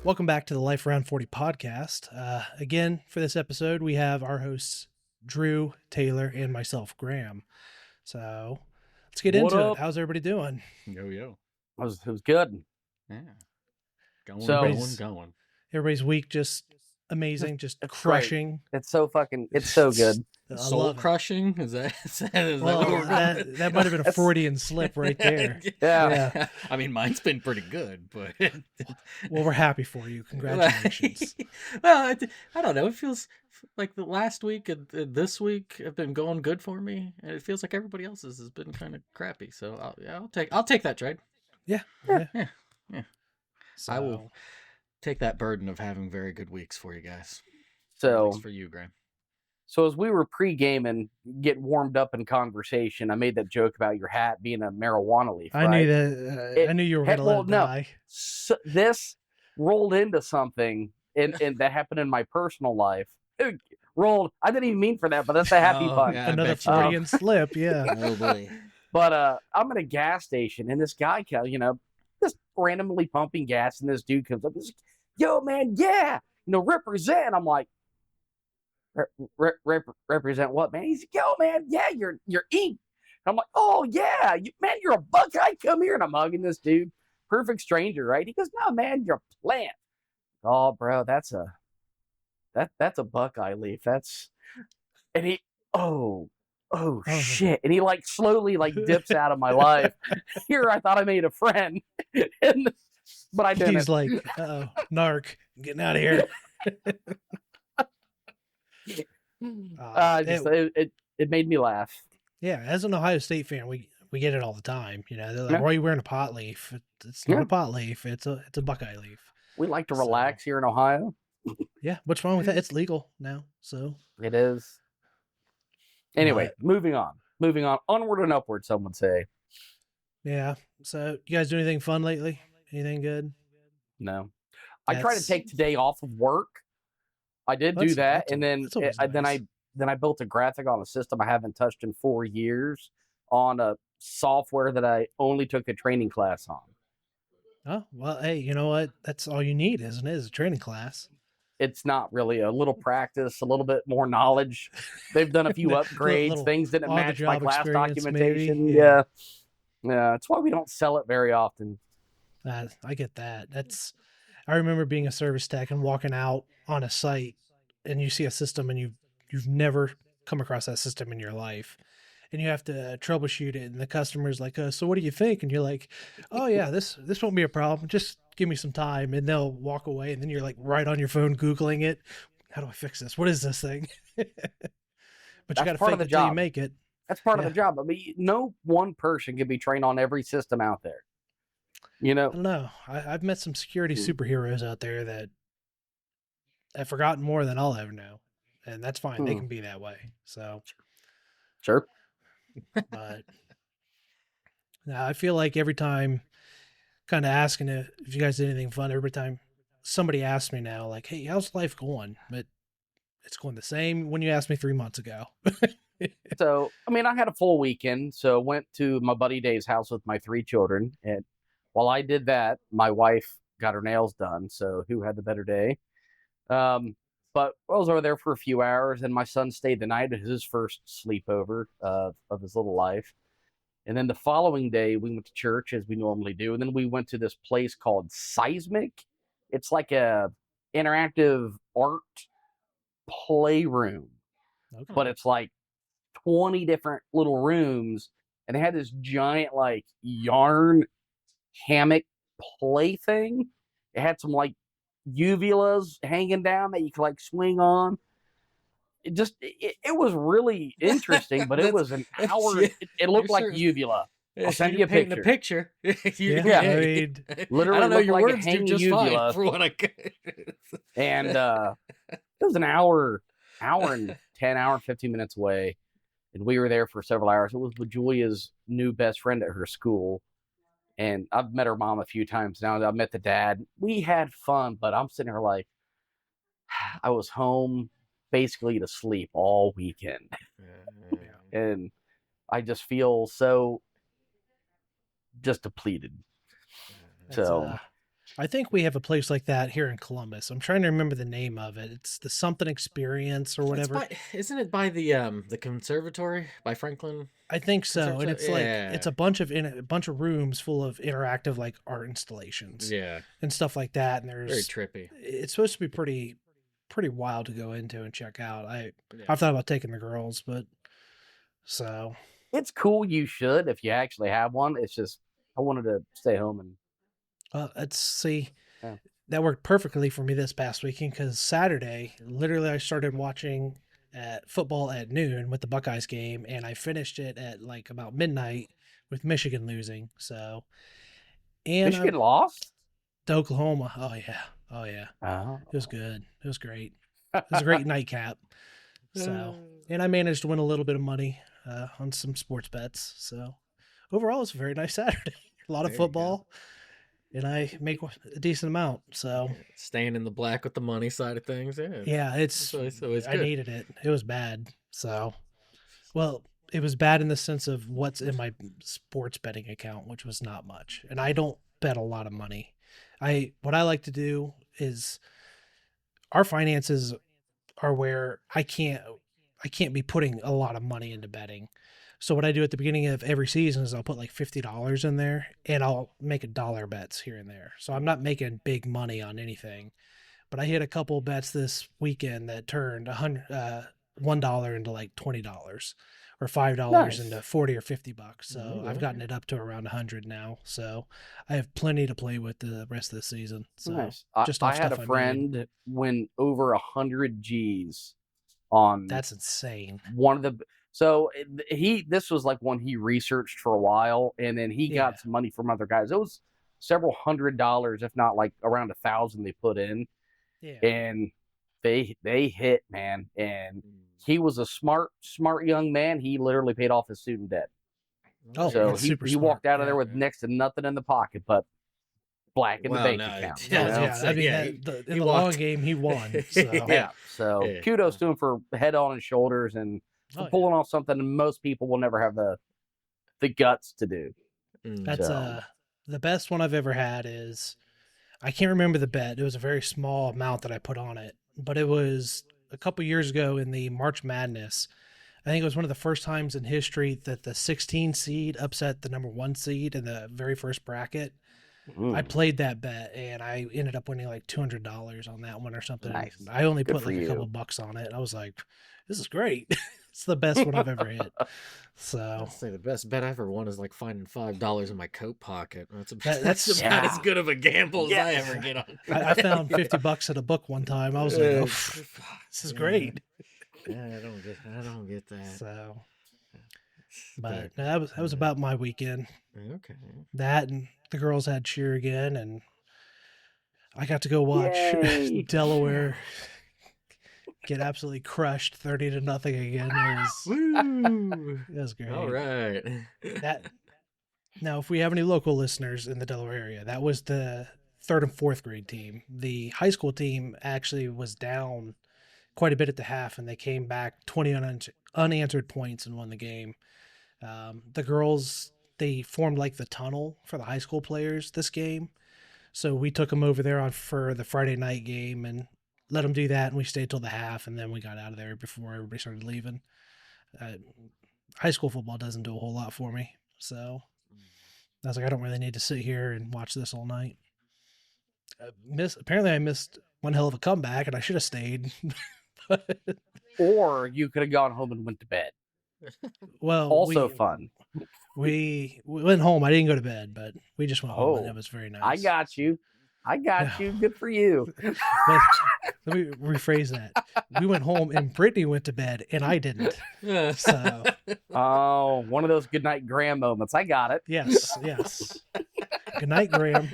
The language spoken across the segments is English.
Welcome back to the Life Around 40 podcast. Again, for this episode, we have our hosts, Drew, Taylor, and myself, Graham. So let's get into it. How's everybody doing? Yo. It was good. Yeah. Going. Everybody's week just amazing, just crushing. Great. It's so good. Soul crushing? Is that that might have been a Freudian slip right there. Yeah. I mean, mine's been pretty good, but well, we're happy for you. Congratulations. Well, I don't know. It feels like the last week and this week have been going good for me, and it feels like everybody else's has been kind of crappy. So I'll take that trade. Yeah. So, I will take that burden of having very good weeks for you guys. So for you, Graham. So as we were pre-gaming, getting warmed up in conversation, I made that joke about your hat being a marijuana leaf. I knew that. I knew you were going to let it die. So this rolled into something, and that happened in my personal life. It rolled. I didn't even mean for that, but that's a happy pun. Yeah, another Freudian slip. Yeah. Oh boy. But I'm at a gas station, and this guy, just randomly pumping gas, and this dude comes up. He's like, "Yo, man, yeah, represent." I'm like, represent what, man? He's like, "Yo, man, yeah, you're ink." I'm like, "Oh yeah, man, you're a Buckeye. Come here." And I'm hugging this dude, perfect stranger, right? He goes, "No, man, you're a plant." Oh, bro, that's a Buckeye leaf. And he, oh shit, and he slowly dips out of my life. Here, I thought I made a friend, but I didn't. He's like, "Uh-oh, narc, I'm getting out of here." It made me laugh. Yeah, as an Ohio State fan, we get it all the time. They're like, "Why are you wearing a pot leaf?" It's not a pot leaf. It's a Buckeye leaf. We like to relax here in Ohio. Yeah, what's wrong with that? It's legal now, so it is. Anyway, moving on, onward and upward. Some would say. Yeah. So, you guys do anything fun lately? Anything good? No. I try to take today off of work. I did do that, and then I built a graphic on a system I haven't touched in 4 years on a software that I only took a training class on. Oh, well, hey, you know what? That's all you need, isn't it? Is a training class. It's not really a little practice, a little bit more knowledge. They've done a few upgrades. Things didn't match my class documentation. Maybe. Yeah. That's why we don't sell it very often. I get that. I remember being a service tech and walking out on a site, and you see a system, and you've never come across that system in your life, and you have to troubleshoot it, and the customer's like, "So what do you think?" And you're like, "Oh yeah, this won't be a problem. Just give me some time." And they'll walk away, and then you're like right on your phone Googling it. How do I fix this? What is this thing? But you got to fake it until you make it. That's part of the job. I mean, no one person can be trained on every system out there. I don't know. I've met some security superheroes out there that have forgotten more than I'll ever know, and that's fine. They can be that way. So, sure. But I feel like every time, kind of asking if you guys did anything fun, every time somebody asks me now, like, "Hey, how's life going?" But it's going the same when you asked me 3 months ago. So, I mean, I had a full weekend, so went to my buddy Dave's house with my 3 children, and while I did that, my wife got her nails done, so who had the better day? But I was over there for a few hours, and my son stayed the night. It was his first sleepover of his little life. And then the following day, we went to church, as we normally do, and then we went to this place called Seismic. It's like a interactive art playroom, but it's like 20 different little rooms, and they had this giant yarn hammock play thing. It had some uvulas hanging down that you could swing on. It was really interesting, but it was an hour. It looked like uvula. I'll send you a picture. Yeah. I mean, literally, I don't know, your like words do just uvula. fine for what I could. And it was an hour and 15 minutes away, and we were there for several hours. It was with Julia's new best friend at her school, and I've met her mom a few times now. I've met the dad. We had fun, but I'm sitting here like, I was home basically to sleep all weekend. And I just feel so just depleted. I think we have a place like that here in Columbus. I'm trying to remember the name of it. It's the something experience or It's whatever. by, isn't it by the conservatory by Franklin I think so. And Conservatory? it's like it's Yeah, a bunch of rooms full of interactive like art installations yeah, and stuff like that. And very there's trippy. it's supposed to be pretty wild to go into and check out. Yeah. I've thought about taking the girls, but so It's cool. You should if you actually have one. It's just I wanted to stay home and let's see. yeah. That worked perfectly for me this past weekend because Saturday, literally, I started watching at football at noon with the Buckeyes game, and I finished it at like about midnight with Michigan losing. So, and Michigan lost. to Oklahoma. Oh yeah, Oh. it was good. It was great. It was a great nightcap. So, and I managed to win a little bit of money on some sports bets. So, overall, it's a very nice Saturday. A lot of There you go. football, and I make a decent amount. So, Staying in the black with the money side of things. Yeah, yeah, it's always I good. needed it. It was bad. So, well, it was bad in the sense of what's in my sports betting account, which was not much. And I don't bet a lot of money. What I like to do is our finances are where I can't be putting a lot of money into betting. So what I do at the beginning of every season is I'll put like $50 in there and I'll make a dollar bets here and there. So I'm not making big money on anything, but I hit a couple bets this weekend that turned $1 into like $20 or $5 Nice. into 40 or $50. So Ooh, I've gotten it up to around 100 now. So I have plenty to play with the rest of the season. So Nice. just I off had stuff a I made. friend win over 100 G's on That's insane. one of the. So this was like one he researched for a while, and then he Yeah. got some money from other guys. It was several $100s, if not like around 1,000 they put in, Yeah. and they hit, man. And he was a smart young man. He literally paid off his student debt. Oh, So that's he super walked smart. out of there Yeah. with next to nothing in the pocket, but black in the Well, bank no, account. yeah, you Well, know? yeah, I mean, Yeah, in he the walked- long game, he won. So, Yeah. So Yeah. kudos to him for head on his shoulders and for Oh, yeah. pulling off something most people will never have the guts to do. Mm. That's So. the best one I've ever had is I can't remember the bet. It was a very small amount that I put on it, but it was a couple years ago in the March Madness. I think it was one of the first times in history that the 16 seed upset the number 1 seed in the very first bracket. I played that bet and I ended up winning like $200 on that one or something. Nice. I only Good put for like a you. couple bucks on it. I was like, this is great. It's the best one I've ever hit. So I'd say the best bet I ever won is like finding $5 in my coat pocket. That's that's- about as Yeah. good of a gamble as I Yeah. ever get on. I found $50 at a book one time. I was like, oh, this is great. Yeah, I don't get that. So, but no, that was about my weekend. Okay. That and the girls had cheer again, and I got to go watch Yay. Delaware get absolutely crushed 30-0 again. Woo! It was great. All right. That now, if we have any local listeners in the Delaware area, that was the 3rd and 4th grade team. The high school team actually was down quite a bit at the half, and they came back 20 unanswered points and won the game. The girls, they formed like the tunnel for the high school players this game. So we took them over there for the Friday night game and let them do that. And we stayed till the half, and then we got out of there before everybody started leaving. High school football doesn't do a whole lot for me. So I was like, I don't really need to sit here and watch this all night. Apparently I missed one hell of a comeback and I should have stayed. Or you could have gone home and went to bed. Well, Also fun. We went home. I didn't go to bed, but we just went home and Oh, it was very nice. I got you. Yeah. Good for you. But let me rephrase that. We went home and Brittany went to bed and I didn't. So Oh, one of those good night Graham moments. I got it. yes. Good night, Graham.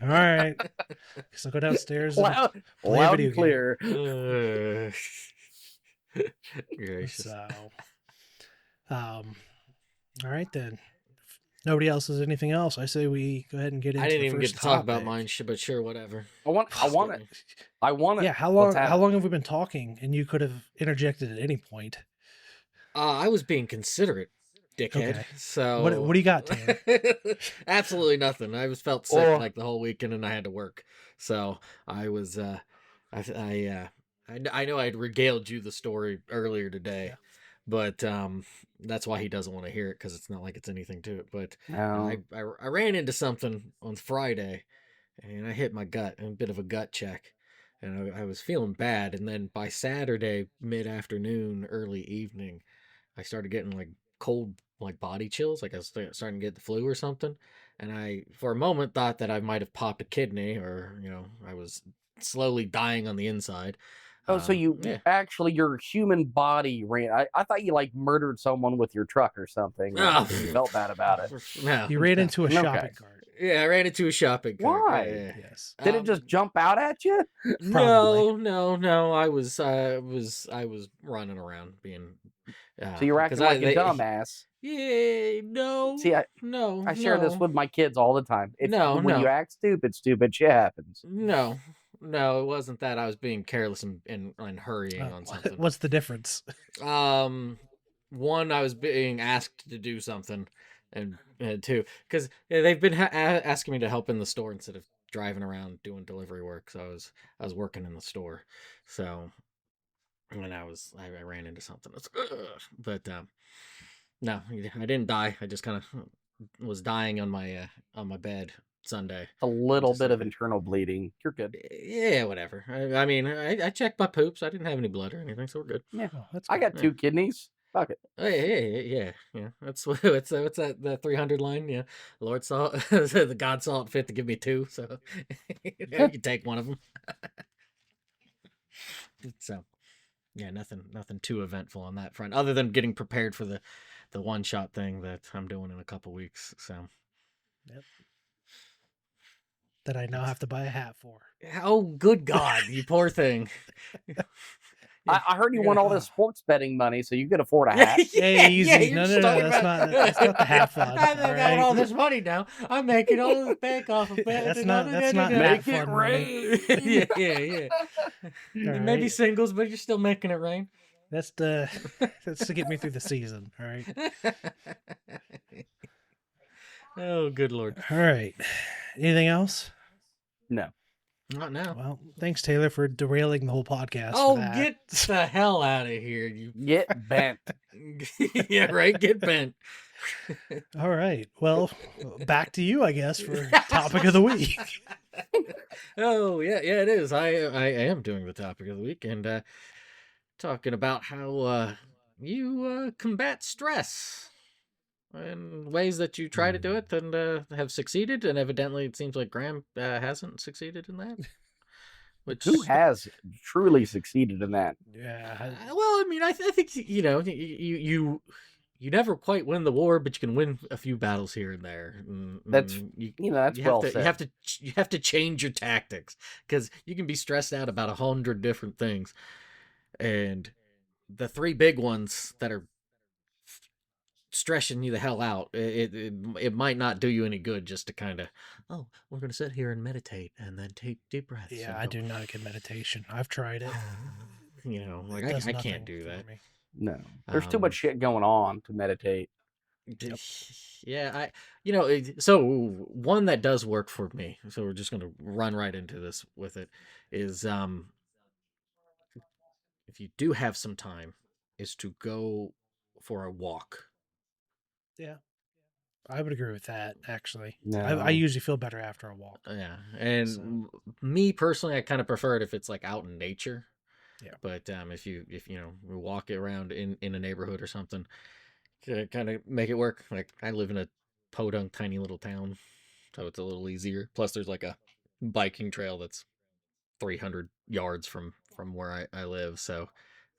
All right. So go downstairs. And Loud, play a loud video and game. clear. Gracious. So, all right then. If nobody else has anything else, I say we go ahead and get into. I didn't the even first get to talk about topic. mine, but sure, whatever. I want it. Yeah, how What's long? How happening? long have we been talking? And you could have interjected at any point. I was being considerate. dickhead. Okay. So What do you got, Taylor? absolutely nothing. I was felt sick Or like the whole weekend, and I had to work. So I was I know I'd regaled you the story earlier today, Yeah. but that's why he doesn't want to hear it, because it's not like it's anything to it. But no. I ran into something on Friday, and I hit my gut, a bit of a gut check, and I was feeling bad. And then by Saturday mid afternoon, early evening, I started getting like cold, like body chills, like I was starting to get the flu or something. And I, for a moment, thought that I might have popped a kidney, or I was slowly dying on the inside. Oh, so you Yeah. actually your human body ran. I thought you like murdered someone with your truck or something, Oh, and you felt bad about it. no, You ran no. into a Okay. shopping cart. Yeah, I ran into a shopping cart. Why? Yeah, Yes. Did it yeah. just jump out at you? Probably. No. I was running around being, So you're because acting like a dumbass. yeah, See, I share this with my kids all the time. If when you no, act stupid, stupid shit happens. no, no, it wasn't that. I was being careless and hurrying on something. What's the difference? Um, one, I was being asked to do something, and two, because they've been asking me to help in the store instead of driving around doing delivery work. So I was working in the store, so when I ran into something. But no, I didn't die. I just kind of was dying on my bed Sunday. A little Just bit like, of internal bleeding. You're good. yeah, whatever. I mean, I checked my poops. I didn't have any blood or anything, so we're good. Yeah, Oh, that's I good. got 2 kidneys. Fuck it. Oh, yeah. That's what's that the 300 line? Yeah, Lord saw the God saw it fit to give me two, so you can take one of them. So yeah, nothing too eventful on that front, other than getting prepared for the one shot thing that I'm doing in a couple weeks. So Yep. That I now have to buy a hat for. oh, good God, you poor thing. I heard you You're won gonna- all this sports betting money, so you could afford a Yeah, hat. Hey, yeah, easy. you're No, just no, no. talking That's not the hat fund. I've All got all right. this money now. I'm making all this bank off of it. That's not hat Make it fund money. rain. Yeah. All It may be right. singles, but you're still making it rain. That's to get me through the season. All right. Oh, good Lord. All right. Anything else? No. Not now. Well, thanks Taylor for derailing the whole podcast. Oh, for that. get the hell out of here, you. Get bent. Yeah, right. Get bent. All right. Well, back to you, I guess, for topic of the week. Oh yeah, it is. I am doing the topic of the week, and talking about how you combat stress and ways that you try to do it and have succeeded, and evidently it seems like Graham hasn't succeeded in that. Which Who has truly succeeded in that? Yeah. well, I mean, I think you never quite win the war, but you can win a few battles here and there. That's that's well you said. have to change your tactics, because you can be stressed out about 100 different things, and the three big ones that are stressing you the hell out, it might not do you any good just to kind of, oh, we're gonna sit here and meditate and then take deep breaths. Yeah, and I go, do not get meditation. I've tried it. like It does I nothing can't do for that. me. No, there's too much shit going on to meditate. Yep. Yeah, so one that does work for me, so we're just gonna run right into this with it, is if you do have some time, is to go for a walk. Yeah. I would agree with that, actually. No. I usually feel better after a walk. Yeah, and So- me personally, I kind of prefer it if it's like out in nature. Yeah. But if you walk around in a neighborhood or something, to kind of make it work. Like, I live in a podunk tiny little town, so it's a little easier. Plus, there's like a biking trail that's 300 yards from where I live, so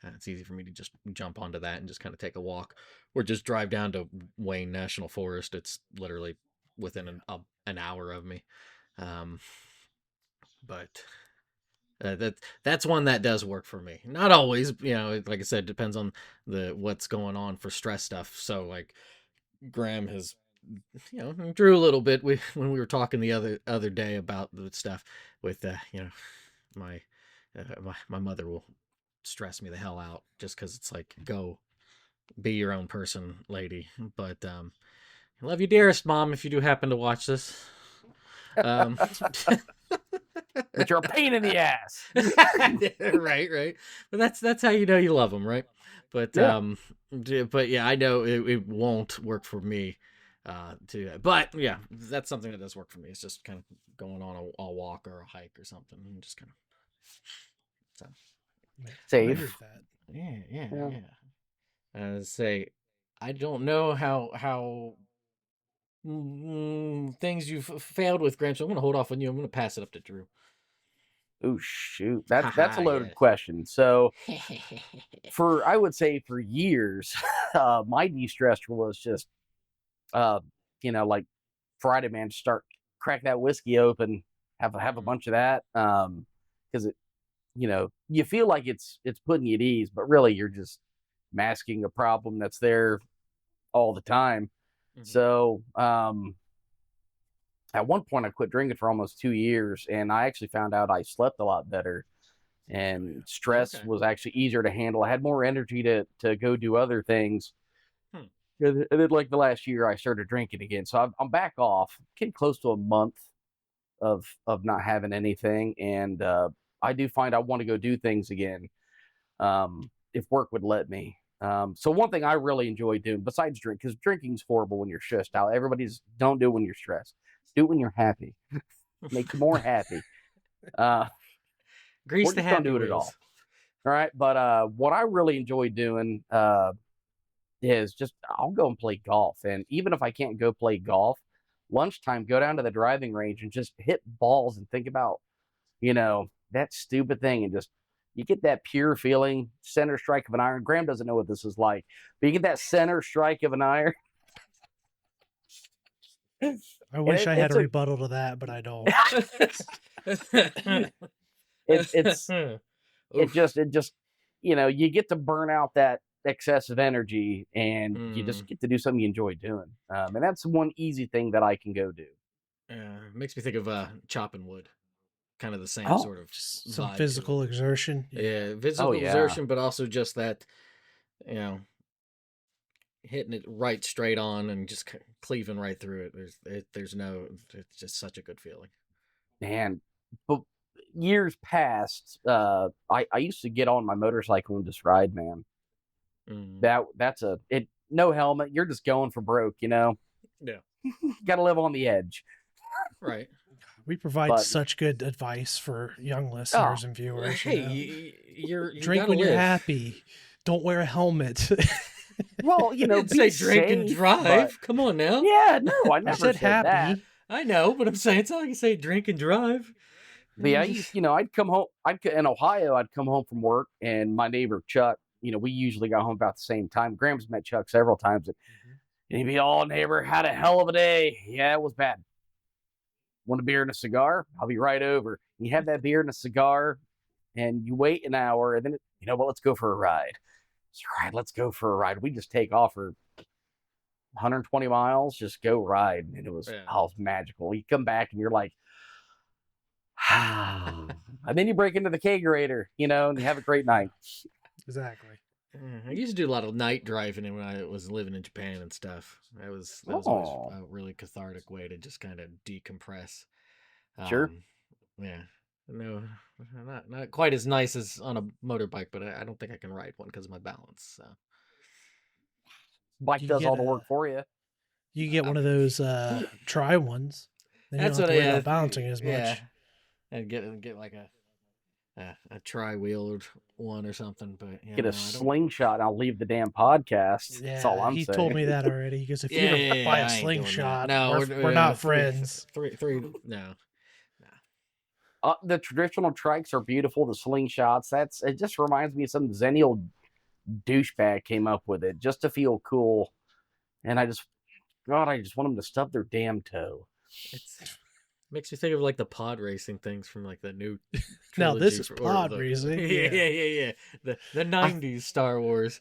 it's easy for me to just jump onto that and just kind of take a walk, or just drive down to Wayne National Forest. It's literally within an hour of me. But that's one that does work for me. Not always, like I said, depends on what's going on for stress stuff. So like Graham has, drew a little bit when we were talking the other day about the stuff with my my mother will stress me the hell out just because it's like, go be your own person, lady. But I love you, dearest mom, if you do happen to watch this. Um, But you're a pain in the ass. right. But that's how you know you love them, right? But Yeah. but yeah, I know it won't work for me. To do that. But yeah, that's something that does work for me. It's just kind of going on a walk or a hike or something, and just kind of so I agree with Safe. that. Yeah. say I don't know how things you've failed with, Graham. So I'm gonna hold off on you. I'm gonna pass it up to Drew. Oh shoot, that's a Haha, loaded yeah. question. So I would say for years, my de-stress was just, uh, like Friday, man, start crack that whiskey open, have a bunch of that, because it, you feel like it's putting you at ease, but really you're just masking a problem that's there all the time. Mhm. So, at one point, I quit drinking for almost 2 years, and I actually found out I slept a lot better, and stress Okay. was actually easier to handle. I had more energy to go do other things. Hmm. And then, like the last year, I started drinking again. So I'm back off, getting close to a month of not having anything, and I do find I want to go do things again, if work would let me. So one thing I really enjoy doing besides drink, because drinking's horrible when you're stressed out. Everybody's don't do it when you're stressed. Do it when you're happy. Makes you more happy. Grease Or the just don't happy do it at wheels. all. All right. But what I really enjoy doing is just I'll go and play golf. And even if I can't go play golf, lunchtime, go down to the driving range and just hit balls and think about, that stupid thing, and just you get that pure feeling, center strike of an iron. Graham doesn't know what this is like, but you get that center strike of an iron. And I wish I had it's a a rebuttal to that, but I don't. it's it Oof. just you get to burn out that excessive energy, and you just Mm. get to do something you enjoy doing, and that's one easy thing that I can go do. Makes me think of chopping wood. Kind of the same Oh, sort of Just some vibe to it. physical exertion. Yeah. Yeah, oh physical yeah. exertion, but also just that, you know, hitting it right straight on and just cleaving right through it. There's no, it's just such a good feeling. Man, but years past, I used to get on my motorcycle and just ride, man. Mm. That's a it no helmet, you're just going for broke, Yeah, Got to live on the edge. right. We provide But such good advice for young oh, listeners and viewers. Hey, you Drink gotta when you're live. happy. Don't wear a helmet. well, I didn't be say drink and safe, but drive. Come on now. yeah, no, I I never said said that. happy. I know, but I'm saying it's not like you say drink and drive. But yeah, Just I'd come home. In Ohio. I'd come home from work, and my neighbor Chuck. We usually got home about the same time. Graham's met Chuck several times, and he'd be, "Oh, neighbor, had a hell of a day. Yeah, it was bad. Want a beer and a cigar? I'll be right over." You have that beer and a cigar, and you wait an hour, and then you know what? Let's go for a ride. It's all right. Let's go for a ride. We just take off for 120 miles, just go ride, and it was yeah. oh, it was magical. You come back, and you're like, and then you break into the kegerator, and you have a great night. Exactly. I used to do a lot of night driving when I was living in Japan and stuff. That was always Oh, a really cathartic way to just kind of decompress. sure. Um, yeah, no, not quite as nice as on a motorbike, but I don't think I can ride one because of my balance. So Bike You does get all the a work for you. you get uh, one of those try ones. Then you don't that's have what to I worry about balancing as yeah, much. and get like a tri-wheeled one or something. But yeah, Get a no, I don't. slingshot, and I'll leave the damn podcast. That's all Yeah, I'm he told saying. me that already. Because if Yeah, you're yeah, gonna buy yeah. a I ain't doing that. slingshot, No, we're not three, friends. three. No, no. The traditional trikes are beautiful. The slingshots, it just reminds me of some zennial douchebag came up with it just to feel cool. And I just want them to stub their damn toe. It's makes me think of like the pod racing things from like the new Now this trilogy is or pod the racing. yeah. The I, '90s Star Wars.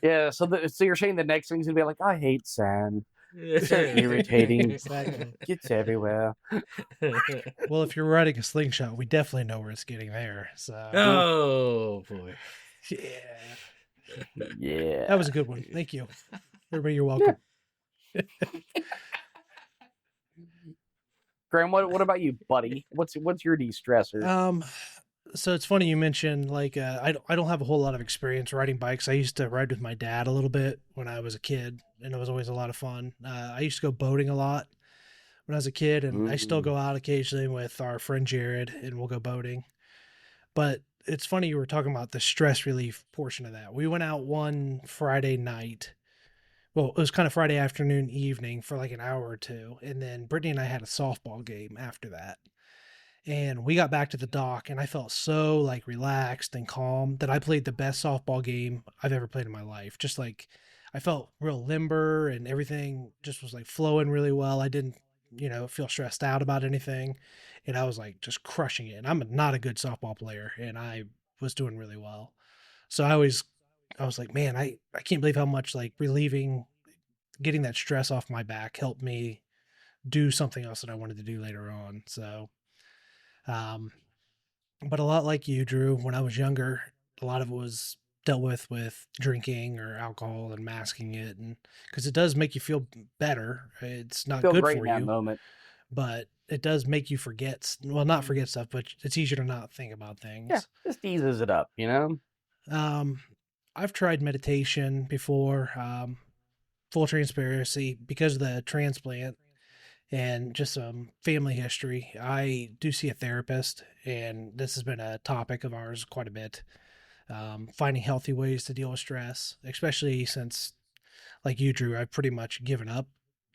yeah, so you're saying the next thing's gonna be like, I hate sand. So irritating. Exactly. Gets everywhere. Well, if you're riding a slingshot, we definitely know where it's getting there. So Mm. Oh boy. yeah. Yeah. That was a good one. Thank you. Everybody, you're Yeah. welcome. Graham, what about you, buddy? What's your de-stressor? Um, so it's funny you mentioned like I don't have a whole lot of experience riding bikes. I used to ride with my dad a little bit when I was a kid, and it was always a lot of fun. I used to go boating a lot when I was a kid, and I still Mm. go out occasionally with our friend Jared, and we'll go boating. But it's funny you were talking about the stress relief portion of that. We went out one Friday night. Well, it was kind of Friday afternoon, evening for like an hour or two, and then Brittany and I had a softball game after that. And we got back to the dock, and I felt so like relaxed and calm that I played the best softball game I've ever played in my life. Just like I felt real limber, and everything just was like flowing really well. I didn't, feel stressed out about anything. And I was like just crushing it. And I'm not a good softball player, and I was doing really well. So I was like, man, I can't believe how much like relieving, getting that stress off my back helped me do something else that I wanted to do later on. So, um, but a lot like you, Drew, when I was younger, a lot of it was dealt with drinking or alcohol and masking it, and because it does make you feel better. It's not Feel good great for in that you, moment. but it does make you forget. Well, not forget stuff, but it's easier to not think about Yeah, things. just eases it up, you know? Um, I've tried meditation before. Full transparency, because of the transplant and just some family history, I do see a therapist, and this has been a topic of ours quite a bit. Finding healthy ways to deal with stress, especially since, like you, Drew, I've pretty much given up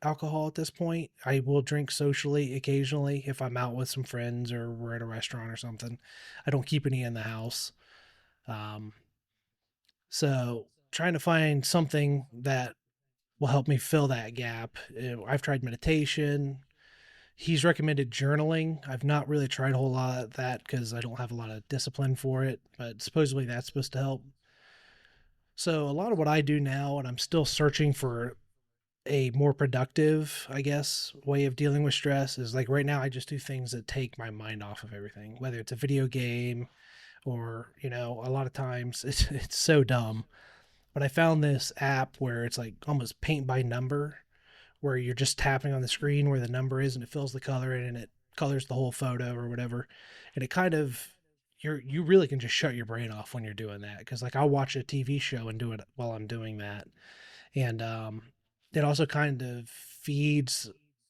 alcohol at this point. I will drink socially occasionally if I'm out with some friends or we're at a restaurant or something. I don't keep any in the house. Um, so trying to find something that will help me fill that gap. I've tried meditation. He's recommended journaling. I've not really tried a whole lot of that because I don't have a lot of discipline for it, but supposedly that's supposed to help. So a lot of what I do now, and I'm still searching for a more productive, I guess, way of dealing with stress, is like right now I just do things that take my mind off of everything, whether it's a video game or, a lot of times it's so dumb. But I found this app where it's like almost paint by number, where you're just tapping on the screen where the number is and it fills the color in and it colors the whole photo or whatever. And it kind of, you really can just shut your brain off when you're doing that, because like I'll watch a TV show and do it while I'm doing that. And it also kind of feeds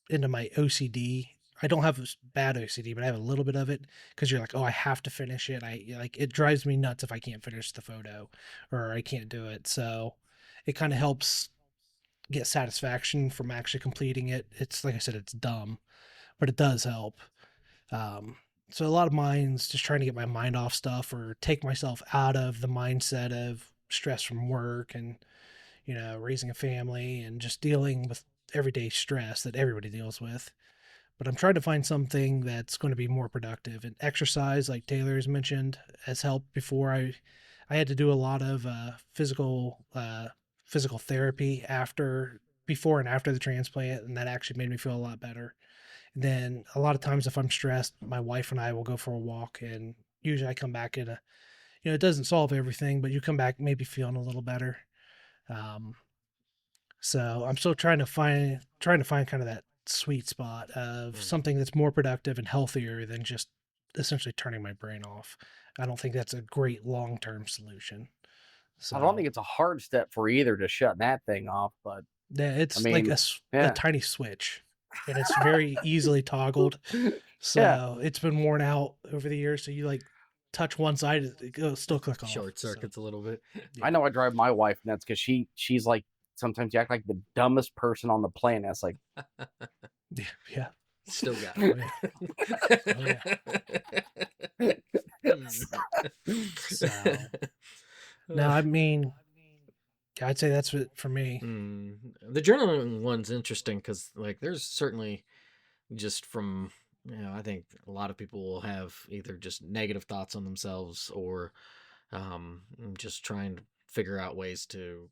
into my OCD. I don't have bad OCD, but I have a little bit of it, because you're like, oh, I have to finish it. I like, it drives me nuts if I can't finish the photo or I can't do it. So it kind of helps get satisfaction from actually completing it. It's like I said, it's dumb, but it does help. Um, so a lot of mine's just trying to get my mind off stuff or take myself out of the mindset of stress from work and, raising a family and just dealing with everyday stress that everybody deals with. But I'm trying to find something that's going to be more productive. And exercise, like Taylor has mentioned, has helped before. I had to do a lot of physical therapy before and after the transplant, and that actually made me feel a lot better. Then a lot of times, if I'm stressed, my wife and I will go for a walk, and usually I come back in a, it doesn't solve everything, but you come back maybe feeling a little better. Um, so I'm still trying to find kind of that sweet spot of Mm. something that's more productive and healthier than just essentially turning my brain off. I don't think that's a great long-term solution. I don't So think it's a hard step for either to shut that thing off, but yeah, I it's like mean, a yeah. tiny switch, and it's very easily toggled. Yeah. So it's been worn out over the years. So you like touch one side, it'll still click off. Short So circuits a little bit. I yeah, know I drive my wife nuts because she's like, sometimes you act like the dumbest person on the planet. It's like, yeah, yeah. Still got Oh yeah, oh yeah. So Uh, now, I mean, I'd say that's it for me. the journaling one's interesting because, like, there's certainly just from, I think a lot of people will have either just negative thoughts on themselves or just trying to figure out ways to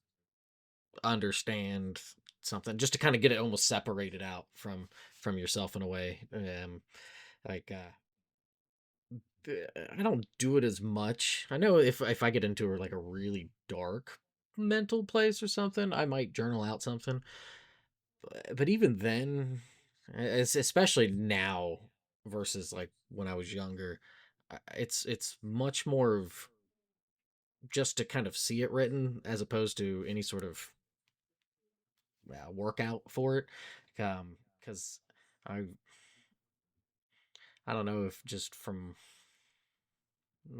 understand something, just to kind of get it almost separated out from yourself in a way. Like I don't do it as much. I know if I get into like a really dark mental place or something, I might journal out something. But even then, especially now versus like when I was younger, it's much more of just to kind of see it written as opposed to any sort of workout for it. Because I I don't know if just from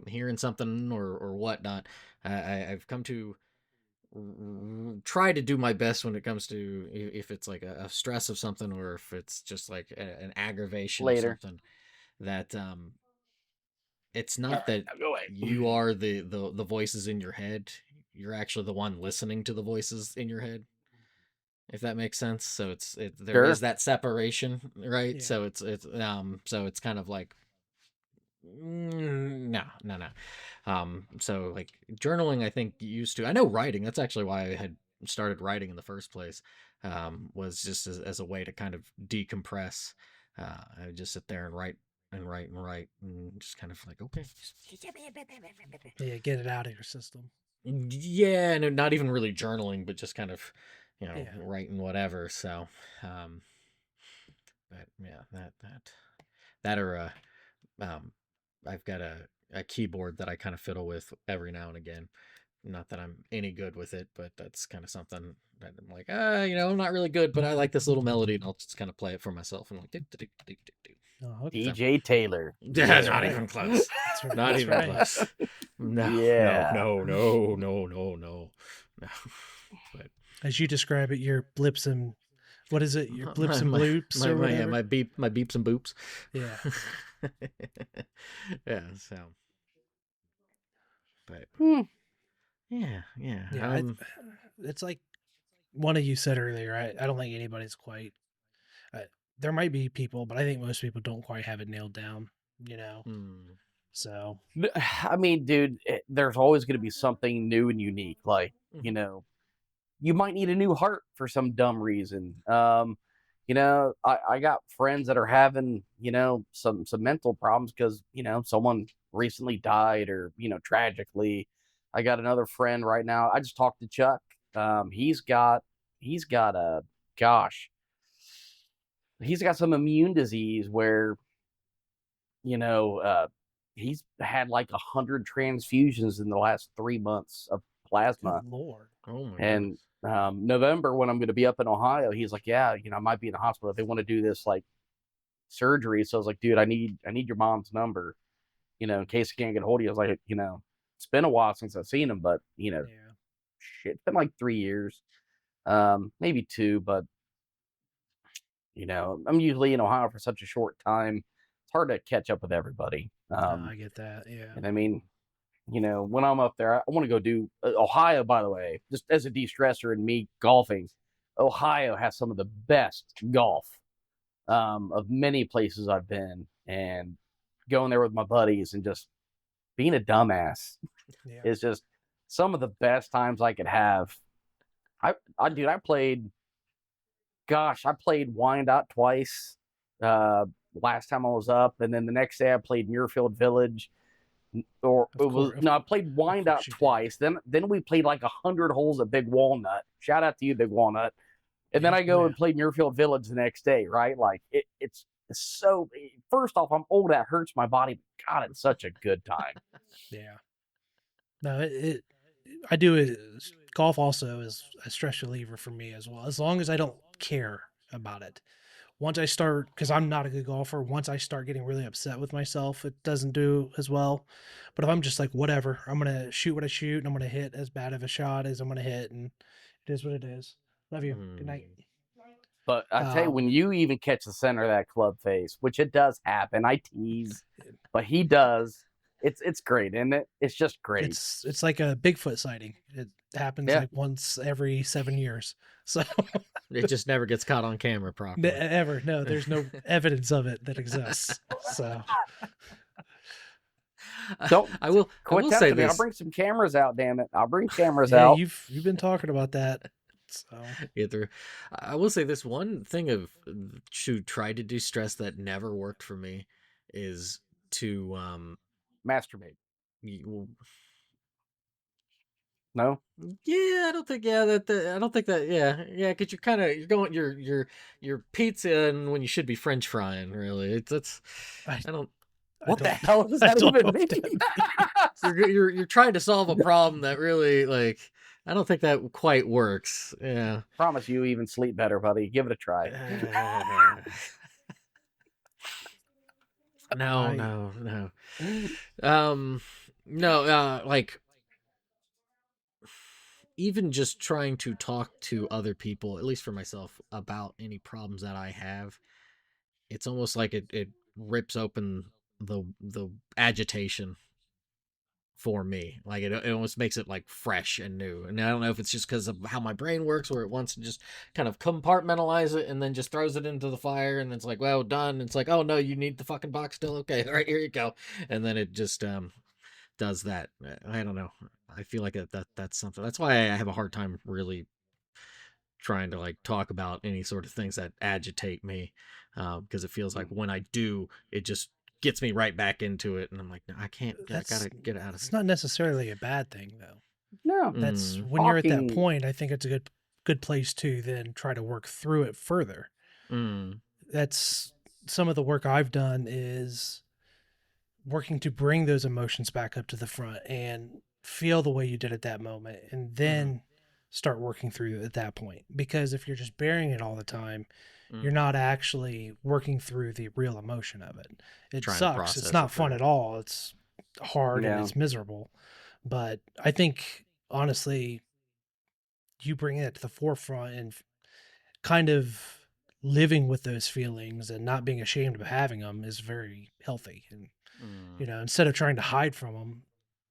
hearing something or whatnot, I've come to try to do my best when it comes to if it's like a stress of something or if it's just like an aggravation of Later. something that it's All not right, that now go away. you are the voices in your head. You're actually the one listening to the voices in your head, if that makes sense. So there is Sure. that separation, right? Yeah. So it's kind of like no, no, no. So like journaling, I think used to. I know writing. That's actually why I had started writing in the first place. Was just as a way to kind of decompress. I would just sit there and write and write and write and just kind of like okay. Yeah, get it out of your system. Yeah, and not even really journaling, but just kind of, Yeah. writing whatever. So, um, but yeah, that or um, I've got a keyboard that I kind of fiddle with every now and again. Not that I'm any good with it, but that's kind of something that I'm like, I'm not really good, but I like this little melody, and I'll just kind of play it for myself. And like, do. Oh, okay. So, DJ Taylor. that's not Right. even close. That's right. Not That's even right. close. No, no, Yeah. no, no, no, no, no, no. But As you describe it, your blips and what is it? Your blips my and my bloops my or my yeah, whatever. my beeps and boops. Yeah. Yeah. So, but Hmm. yeah. Yeah. It's like one of you said earlier. I don't think anybody's quite. Uh, there might be people, but I think most people don't quite have it nailed down. You know. hmm. So I mean, dude, there's always going to be something new and unique. Like, Mhm. you might need a new heart for some dumb reason. I got friends that are having, some mental problems because, someone recently died or, tragically. I got another friend right now. I just talked to Chuck. He's got a, gosh, he's got some immune disease where, you know, uh, he's had like 100 transfusions in the last 3 months of good plasma. lord. Oh my And goodness. November, when I'm going to be up in Ohio, he's like, "Yeah, I might be in the hospital if they want to do this like surgery." So I was like, "Dude, I need your mom's number, in case I can't get a hold of you." I was like, it's been a while since I've seen him, but Yeah. shit, it's been like 3 years, maybe two, but I'm usually in Ohio for such a short time. It's hard to catch up with everybody. No, I get that. Yeah. And I mean, when I'm up there, I want to go do Ohio, by the way, just as a de stressor and me golfing. Ohio has some of the best golf of many places I've been. And going there with my buddies and just being a dumbass Yeah. is just some of the best times I could have. Dude, I played Wyandotte twice last time I was up. And then the next day I played Muirfield Village. Or Of it course. was no, I played Of Wyandotte course you did. twice. Then we played like 100 holes at Big Walnut. Shout out to you, Big Walnut. And then Yeah. I Oh go yeah. and play Muirfield Village the next day, right? Like it's so. First off, I'm old. That hurts my body. But God, it's such a good time. Yeah. No, I do it. Golf also is a stress reliever for me as well. As long as I don't care about it. Once I start, because I'm not a good golfer, once I start getting really upset with myself, it doesn't do as well. But if I'm just like, whatever, I'm gonna shoot what I shoot, and I'm gonna hit as bad of a shot as I'm gonna hit, and it is what it is. Love you. Good night. Mm. But I tell you, Um, when you even catch the center of that club face, which it does happen, I tease, but he does. It's great, isn't it? It's just great. it's like a Bigfoot sighting. It happens Yeah. like once every 7 years. So It just never gets caught on camera properly. ever, no, there's no evidence of it that exists. So Don't I quit will say tempting me. I'll this. bring some cameras out. Damn it! I'll bring cameras yeah, out. you've been talking about that. So Either I will say this one thing of to try to do stress that never worked for me is to Masturbate. Well, No? yeah, I don't think. Yeah, I don't think that. Yeah, because you're going your pizza and when you should be French frying. Really, it's I I don't. I What the don't hell does I that don't know even if mean? that You're trying to solve a problem that really like. I don't think that quite works. Yeah. Promise you even sleep better, buddy. Give it a try. No, I no, no. Um, no. Like even just trying to talk to other people, at least for myself, about any problems that I have, it's almost like it rips open the agitation for me. Like it almost makes it like fresh and new. And I don't know if it's just because of how my brain works, where it wants to just kind of compartmentalize it and then just throws it into the fire, and it's like, well, done. And it's like, oh no, you need the fucking box still. Okay, all right, here you go. And then it just does that. I don't know. I feel like that's something. That's why I have a hard time really trying to like talk about any sort of things that agitate me, because it feels like when I do, it just gets me right back into it, and I'm like, no, I can't. I that's gotta get out of it's it. not necessarily a bad thing though. No. That's Mm, when you're at that Talking. point, I think it's a good place to then try to work through it further. mm, That's some of the work I've done is working to bring those emotions back up to the front and feel the way you did at that moment and mm, then start working through it at that point, because if you're just burying it all the time, you're mm. not actually working through the real emotion of it. It Trying to sucks, it's process not it fun through. at all, it's hard and Yeah. it's miserable. But I think honestly, you bring it to the forefront and kind of living with those feelings and not being ashamed of having them is very healthy. And Mm, instead of trying to hide from them,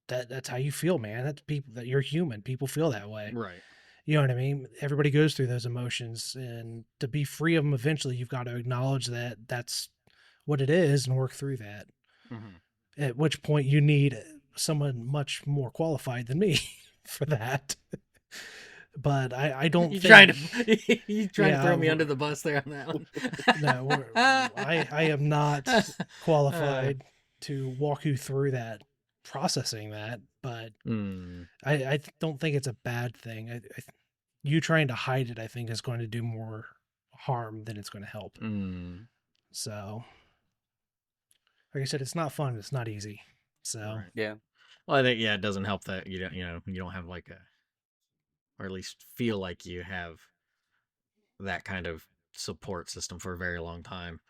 that's how you feel, man. That's people, that you're human. People feel that way. right. You know what I mean? Everybody goes through those emotions, and to be free of them eventually, you've got to acknowledge that that's what it is and work through that. Mm-hmm. At which point you need someone much more qualified than me for that. But I don't You trying think, to you trying to yeah, throw me under the bus there on that one? no, I am not qualified to walk you through that, processing that. But mm, I don't think it's a bad thing. You trying to hide it, I think, is going to do more harm than it's going to help. mm, So, like I said, it's not fun. It's not easy. So, right. Yeah. Well, I think it doesn't help that you don't have like a, or at least feel like you have that kind of support system for a very long time.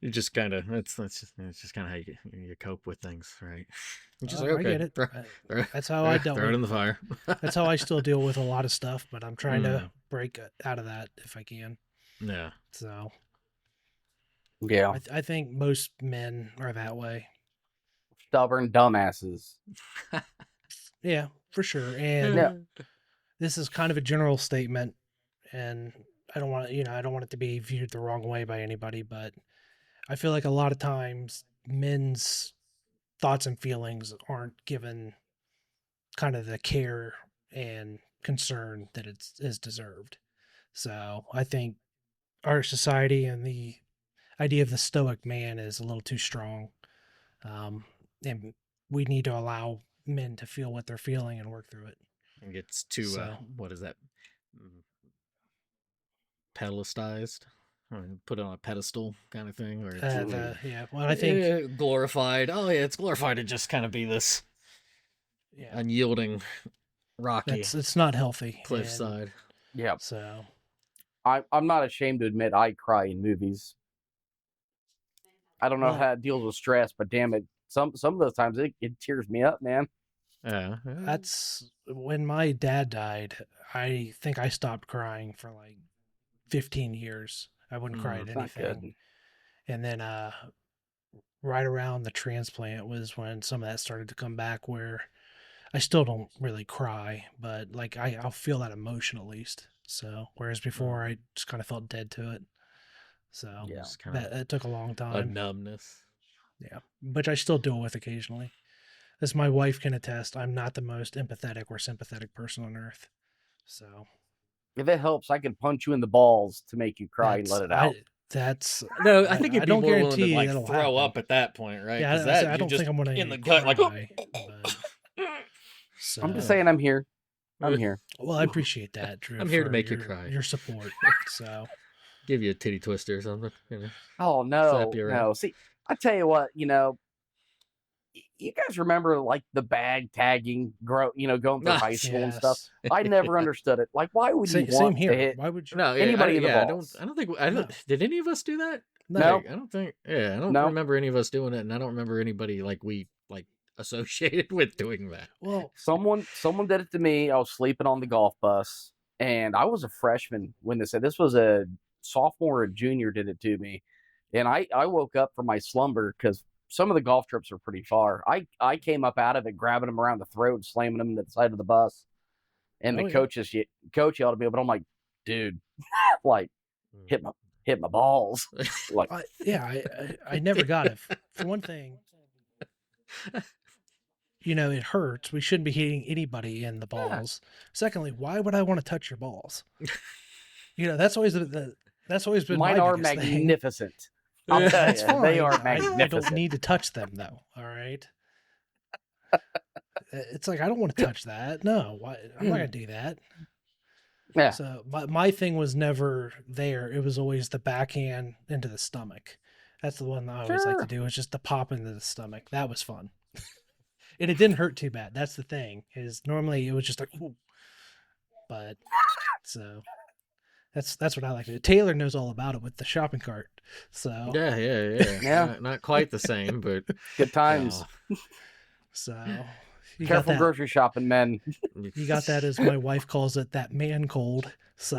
You just kind of it's just kind of how you cope with things, right? You just like, I okay, get it. throw, That's how I dealt throw it with. in the fire. That's how I still deal with a lot of stuff. But I'm trying to Mm, break out of that if I can. yeah. So, Yeah. I think most men are that way. Stubborn dumbasses. Yeah, for sure. And Yeah. this is kind of a general statement, and I don't want I don't want it to be viewed the wrong way by anybody, but I feel like a lot of times men's thoughts and feelings aren't given kind of the care and concern that is deserved. So I think our society and the idea of the stoic man is a little too strong. And we need to allow men to feel what they're feeling and work through it. It gets too So, what is that? Mm, pedestalized, or put it on a pedestal kind of thing, where it's well, I think, glorified. Oh yeah, it's glorified to just kind of be this yeah, unyielding, rocky it's not healthy. And cliffside. Yeah. so, I'm not ashamed to admit I cry in movies. I don't know well, how it deals with stress, but damn it, some of those times it tears me up, man. Yeah. that's when my dad died. I think I stopped crying for like 15 years. I wouldn't cry at It's not good. anything. And then, right around the transplant was when some of that started to come back, where I still don't really cry, but like I'll feel that emotion at least. So, whereas before I just kind of felt dead to it. So, Yeah. Just kind of that took a long a time. numbness. Yeah. Which I still deal with occasionally. As my wife can attest, I'm not the most empathetic or sympathetic person on earth. So, If it helps, I can punch you in the balls to make you cry and that's let it out. That's No, I think I it'd be don't more willing to guarantee like that'll throw happen. up at that point, right? Yeah, Because I say that I you're don't think just I'm gonna in even the gut, like. cry, but I'm just so saying I'm here. I'm here. well, I appreciate that, Drew, I'm here to for make you cry. your support. So Give you a titty twister or something, Oh slap no, you around. no. See, I tell you what, you guys remember like the bag tagging, going through high school and stuff. yes, I never understood it. Like, why would you same want to here. hit Why would you? No, anybody in the I balls? don't think No. did any of us do that? No, No, I don't think. Yeah, I don't no. remember any of us doing it, and I don't remember anybody like we like associated with doing that. well, Someone did it to me. I was sleeping on the golf bus, and I was a freshman when this was a sophomore or junior did it to me, and I woke up from my slumber because some of the golf trips are pretty far. I came up out of it, grabbing him around the throat, and slamming him into the side of the bus, and the oh, yeah. coach yelled at me, but I'm like, dude, like hit my balls, like I never got it. For one thing, it hurts. We shouldn't be hitting anybody in the Yeah. balls. Secondly, why would I want to touch your balls? That's always that's always been mine my are biggest thing. magnificent. I'll tell That's you, fine. they are I don't magnificent. need to touch them though. All right. It's like I don't want to touch that. No, why, I'm not gonna do that. Yeah, So my thing was never there. It was always the backhand into the stomach. That's the one I always like to sure. do. Is just the pop into the stomach. That was fun, and it didn't hurt too bad. That's the thing. Is normally it was just like, ooh. But so that's what I like to do. Taylor knows all about it with the shopping cart. So Yeah. Not quite the same, but Good times. so you got Careful that. grocery shopping, men. You got that, as my wife calls it, that man cold. So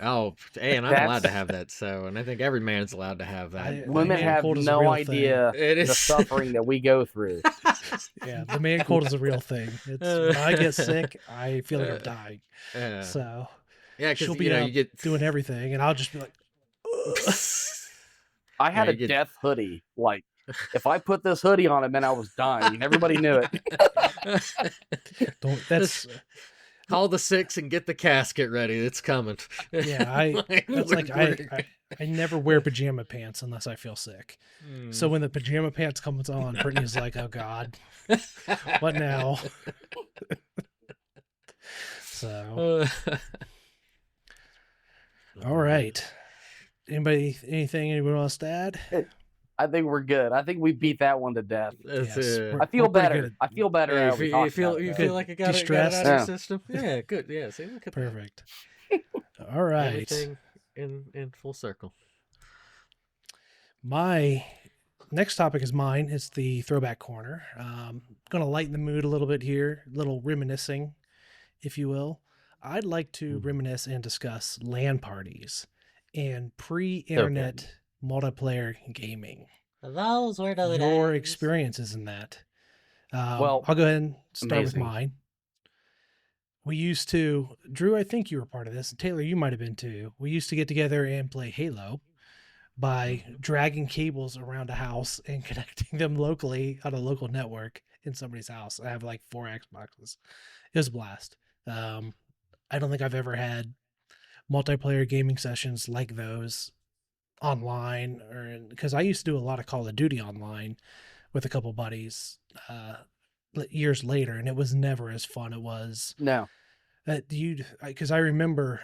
Oh, hey, and I'm allowed to That's- have that. So, and I think every man's allowed to have that. Women man have cold is a no real idea It the is. suffering that we go through. yeah, the man cold is a real thing. It's when I get sick, I feel like I'm dying. Yeah, So yeah, she'll because be out you get doing everything, and I'll just be like, "Ugh." I had you a get- death hoodie. Like, if I put this hoodie on, it meant I was dying, and everybody knew it. Don't. That's Call the six and get the casket ready. It's coming. yeah. That's like I never wear pajama pants unless I feel sick. So when the pajama pants comes on, Brittany's like, "Oh God, what now?" So all right. Anything else to add? I think we're good. I think we beat that one to death. That's Yes, it. I feel we're pretty better. good. I feel better. Yeah, now we talked about it, you though. feel like it got it out De-stressed. of your Yeah. system. Yeah, good. Yeah, see, look at that. Perfect. All right. Everything in full circle. My next topic is mine. It's the throwback corner. Going to lighten the mood a little bit here, a little reminiscing, if you will. I'd like to reminisce and discuss LAN parties and pre-internet multiplayer gaming. Those were the Your days. experiences in that. Well, I'll go ahead and start amazing. with mine. We used to, Drew, I think you were part of this. Taylor, you might have been too. We used to get together and play Halo by dragging cables around a house and connecting them locally on a local network in somebody's house. I have like 4 Xboxes. It was a blast. I don't think I've ever had multiplayer gaming sessions like those online, or because I used to do a lot of Call of Duty online with a couple buddies years later, and it was never as fun. It was No. because I remember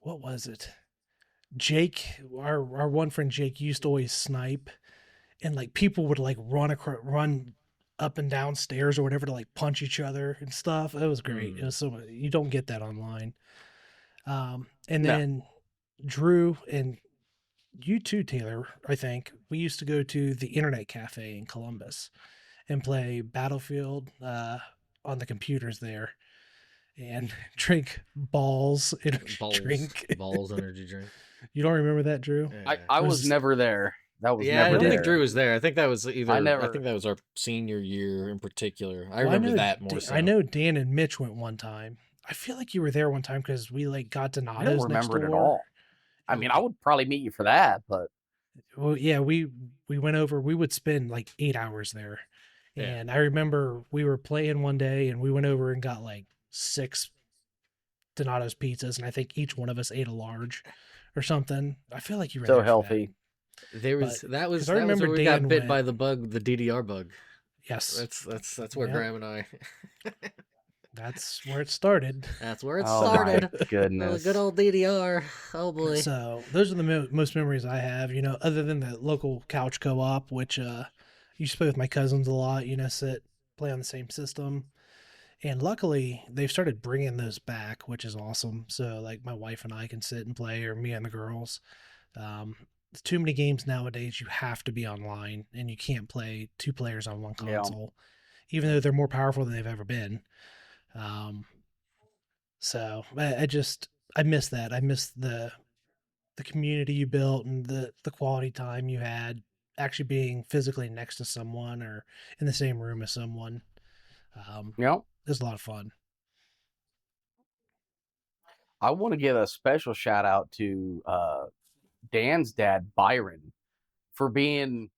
what was it? Jake, our one friend Jake, used to always snipe, and like people would like run up and down stairs or whatever to like punch each other and stuff. It was great. It was you don't get that online. And No. then Drew and you too, Taylor, I think we used to go to the internet cafe in Columbus and play Battlefield on the computers there and drink balls in a drink. Balls energy drink. You don't remember that, Drew? Yeah. I It was was- never there. That was Yeah, I never don't there. think Drew was there. I think that was either. I never- think that was our senior year in particular. I Well, remember know that more so. I know Dan and Mitch went one time. I feel like you were there one time because we like got I Donato's don't next remember it at door. all. I mean, I would probably meet you for that, but Well, yeah, we went over. We would spend like 8 hours there, Yeah. and I remember we were playing one day, and we went over and got like 6 Donato's pizzas, and I think each one of us ate a large or something. I feel like you were So there for that. healthy. There But was because I that was remember where we got Dan bit by went, the bug, the DDR bug. yes, That's where yep, Graham and I. that's where it started. That's where it Oh my started. Oh, goodness. good old DDR. Oh boy. So those are the most memories I have. Other than the local couch co-op, which used to play with my cousins a lot. Sit play on the same system. And luckily, they've started bringing those back, which is awesome. So, like, my wife and I can sit and play, or me and the girls. Um, too many games nowadays, you have to be online, and you can't play two players on one Yeah. console, even though they're more powerful than they've ever been. Um, so, I miss that. I miss the community you built and the quality time you had actually being physically next to someone or in the same room as someone. Yep. It was a lot of fun. I want to give a special shout out to Dan's dad, Byron, for being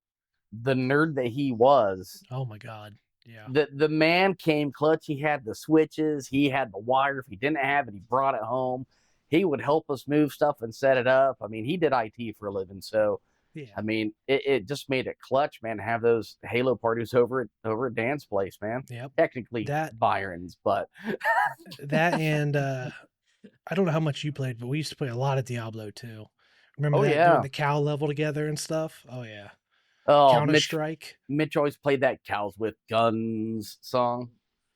the nerd that he was. Oh my God. Yeah. The man came clutch. He had the switches. He had the wire. If he didn't have it, he brought it home. He would help us move stuff and set it up. I mean, he did IT for a living, so Yeah. I mean, it just made it clutch, man, to have those Halo parties over at Dan's place, man. Yep. Technically That Byron's, but and I don't know how much you played, but we used to play a lot of Diablo too. Remember oh that yeah. doing the cow level together and stuff? Oh yeah. Oh, Counter Strike. Mitch always played that "Cows with Guns" song.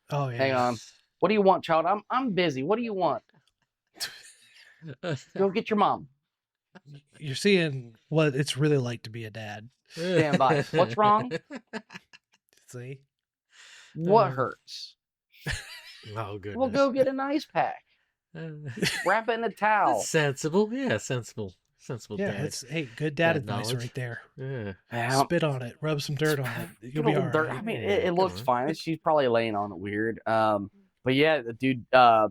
Oh yeah. Hang on. What do you want, child? I'm busy. What do you want? Go get your mom. You're seeing what it's really like to be a dad. Stand by. What's wrong? See? What hurts? Oh goodness. We'll go get an ice pack. Wrap it in a towel. That's sensible. Yeah, sensible. Sensible Yeah, dad. it's good dad Dad advice knowledge. right there. Yeah. Yeah. Spit on it, rub some dirt on it. You'll be Good all old dirt. right. I mean, Yeah, it come looks on. fine. She's probably laying on it weird. But yeah, dude. That's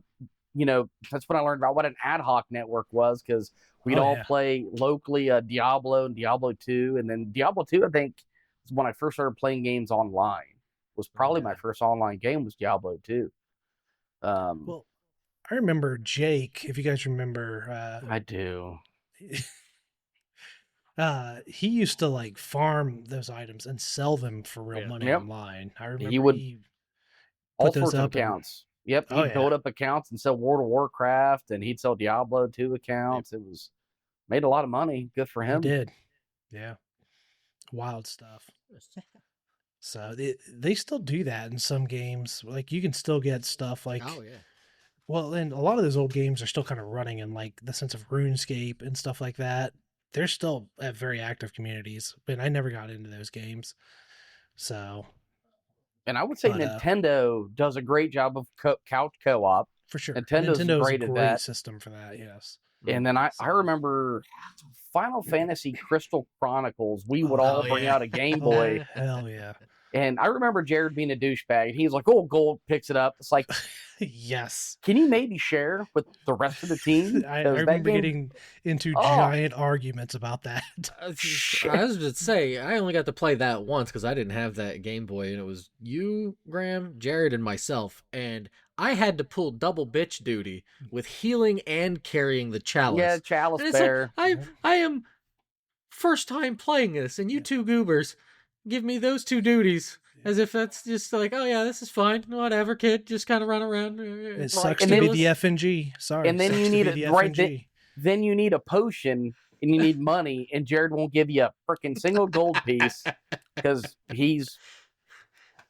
when I learned about what an ad hoc network was, because we'd Oh, all yeah. play locally Diablo and Diablo 2, and then Diablo 2, I think, is when I first started playing games online. Was probably my Yeah. first online game was Diablo 2. Well, I remember Jake, if you guys remember, I do. he used to like farm those items and sell them for real Yeah. money Yep. online. I remember He would all put those sorts of up and- accounts. Yep, Oh, he'd yeah. build up accounts and sell World of Warcraft, and he'd sell Diablo 2 accounts. It was made a lot of money. Good for He him. did. Yeah. Wild stuff. So they still do that in some games. Like you can still get stuff like Oh yeah. well, and a lot of those old games are still kind of running in like the sense of RuneScape and stuff like that. They're still at very active communities, but I never got into those games. So And I would say But, Nintendo does a great job of couch co-op. for sure, Nintendo's Nintendo is a great at great that. system for that. Yes. And then I So- remember Final Fantasy Crystal Chronicles. We would all Oh, bring yeah. out a Game Oh, Boy. hell yeah. And I remember Jared being a douchebag. He's like, "Oh, gold," picks it up. It's like, Yes. can you maybe share with the rest of the team? I 'Cause that remember game- getting into Oh. giant arguments about that. I was Shit. just say I only got to play that once because I didn't have that Game Boy, and it was you, Graham, Jared, and myself, and I had to pull double bitch duty with healing and carrying the chalice. Yeah, Chalice And it's Bear. like I am first time playing this, and you two goobers give me those two duties as if that's just like, oh yeah, this is fine, whatever, kid, just kind of run around. It Right, sucks and to then- be the FNG. Sorry. and then sucks you to need be it the right FNG. Then you need a potion and you need money, and Jared won't give you a freaking single gold piece because he's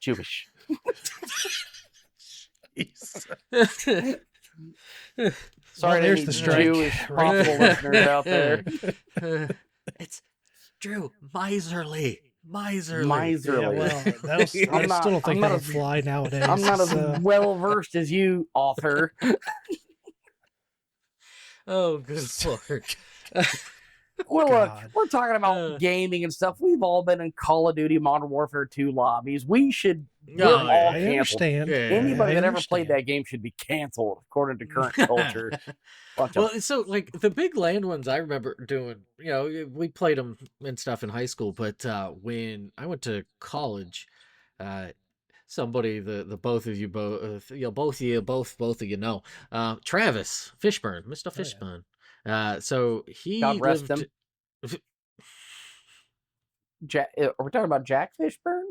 Jewish. Sorry, there's to the any strike Jewish right possible there. listeners out there. It's Drew, miserly. Miserly. Yeah, well, I I'm still not- don't think I'm that not would as- fly nowadays. I'm not as so- well versed as you, author. Oh, good lord. Well, look, God. we're talking about Uh. gaming and stuff. We've all been in Call of Duty Modern Warfare 2 lobbies. We should. No, we're yeah, all I canceled. understand. Yeah. Anybody I that ever played understand. that game should be canceled, according to current culture. Bunch of- Well, so like the big land ones I remember doing, we played them and stuff in high school, but when I went to college, somebody the both of you both of you know, Travis Fishburne, Mr. Oh yeah. Fishburne. So God he rest lived. him. Are we talking about Jack Fishburne?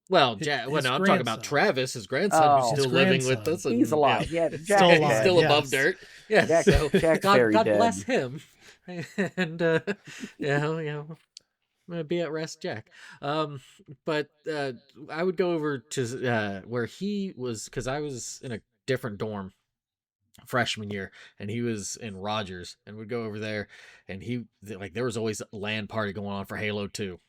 Well, His no, I'm talking about grandson. Travis, his grandson, who's Oh, His still living with grandson. us, he's and alive. Yeah, Still Jack's he's dead. alive. still above Yes. dirt. Yeah, Jack's so Jack's very God dead. bless him, and be at rest, Jack. Um, but I would go over to where he was, because I was in a different dorm freshman year, and he was in Rogers, and would go over there, and there was always a LAN party going on for Halo 2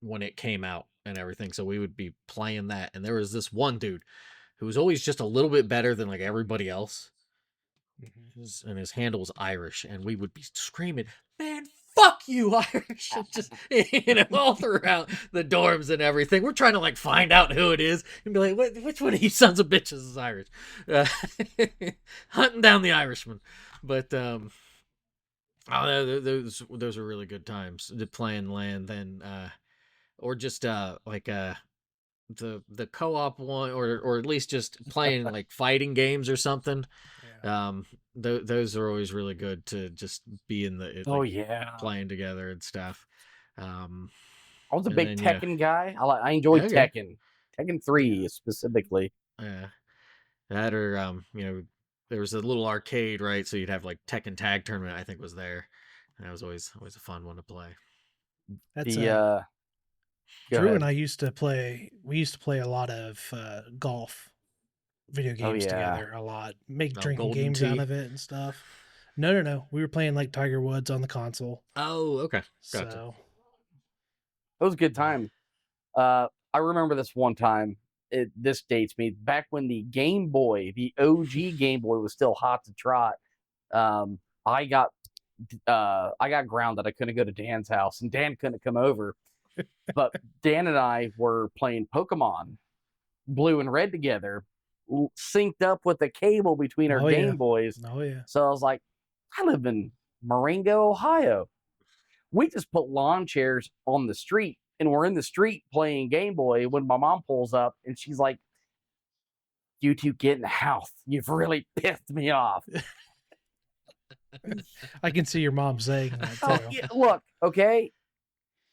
when it came out and everything. So we would be playing that, and there was this one dude who was always just a little bit better than like everybody else. And his handle was Irish, and we would be screaming, "Man, fuck you, Irish!" And just all throughout the dorms and everything. We're trying to like find out who it is and be like, "Which one of you sons of bitches is Irish?" Uh, hunting down the Irishman. But those were really good times to playing LAN. Then or just the co-op one, or at least just playing like fighting games or something. Yeah. Those are always really good to just be in Oh yeah, playing together and stuff. Um, I was a and big then Tekken guy. I enjoyed okay, Tekken 3 specifically. yeah, that or there was a little arcade, right? So you'd have like Tekken Tag Tournament. I think was there. And that was always a fun one to play. That's The Go Drew ahead. and I used to play. We used to play a lot of golf video Oh games yeah. together. A lot. Make Oh, drinking Golden games out Tee. of it and stuff. No, no, no. We were playing like Tiger Woods on the console. Oh, okay, gotcha. So It was a good time. I remember this one time. This dates me back when the Game Boy, the OG Game Boy, was still hot to trot. I got grounded. I couldn't go to Dan's house, and Dan couldn't come over. But Dan and I were playing Pokemon Blue and Red together, synced up with the cable between our Oh, yeah. Game Boys. Oh yeah. So I was like, I live in Marengo, Ohio. We just put lawn chairs on the street, and we're in the street playing Game Boy when my mom pulls up, and she's like, "You two get in the house. You've really pissed me off." I can see your mom saying that Oh, too. yeah, look, okay.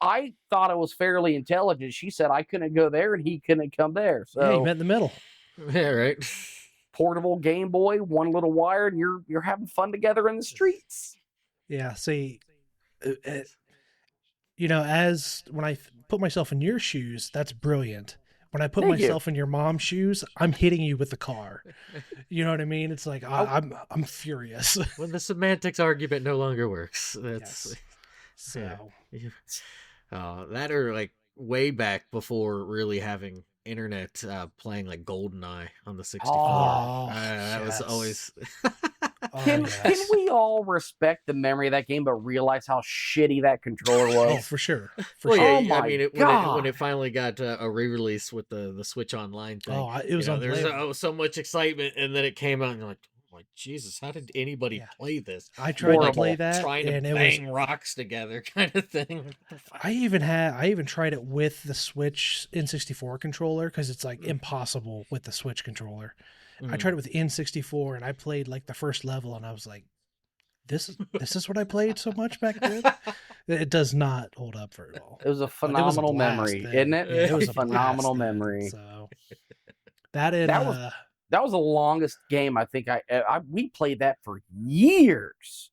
I thought it was fairly intelligent. She said I couldn't go there and he couldn't come there. Yeah, you So met in the middle. Yeah, right. portable Game Boy, one little wire, and you're having fun together in the streets. Yeah. See, as when I put myself in your shoes, that's brilliant. When I put Thank you. myself in your mom's shoes, I'm hitting you with the car. You know what I mean? It's like I'm furious. When the semantics argument no longer works, that's Yes. So that or like way back before really having internet, playing like GoldenEye on the 64. Oh, That was yes. always Oh, Can yes. we all respect the memory of that game, but realize how shitty that controller Oh, was? for sure. For well, sure. yeah. Oh I my mean, when God. it finally got a re-release with the Switch Online thing, Oh, it was there's unplayable. so much excitement, and then it came out, and you're like, Jesus, how did anybody Yeah. play this? I tried to Horrible. play that, Trying to and it was. bang rocks together, kind of thing. I even tried it with the Switch N64 controller because it's like impossible with the Switch controller. I tried it with N64 and I played like the first level and I was like, this is what I played so much back then. It does not hold up very well. It was a But it was a phenomenal blast memory, then. isn't it? Yeah, it was a phenomenal blast then. memory. So that and That was the longest game I think we played that for years.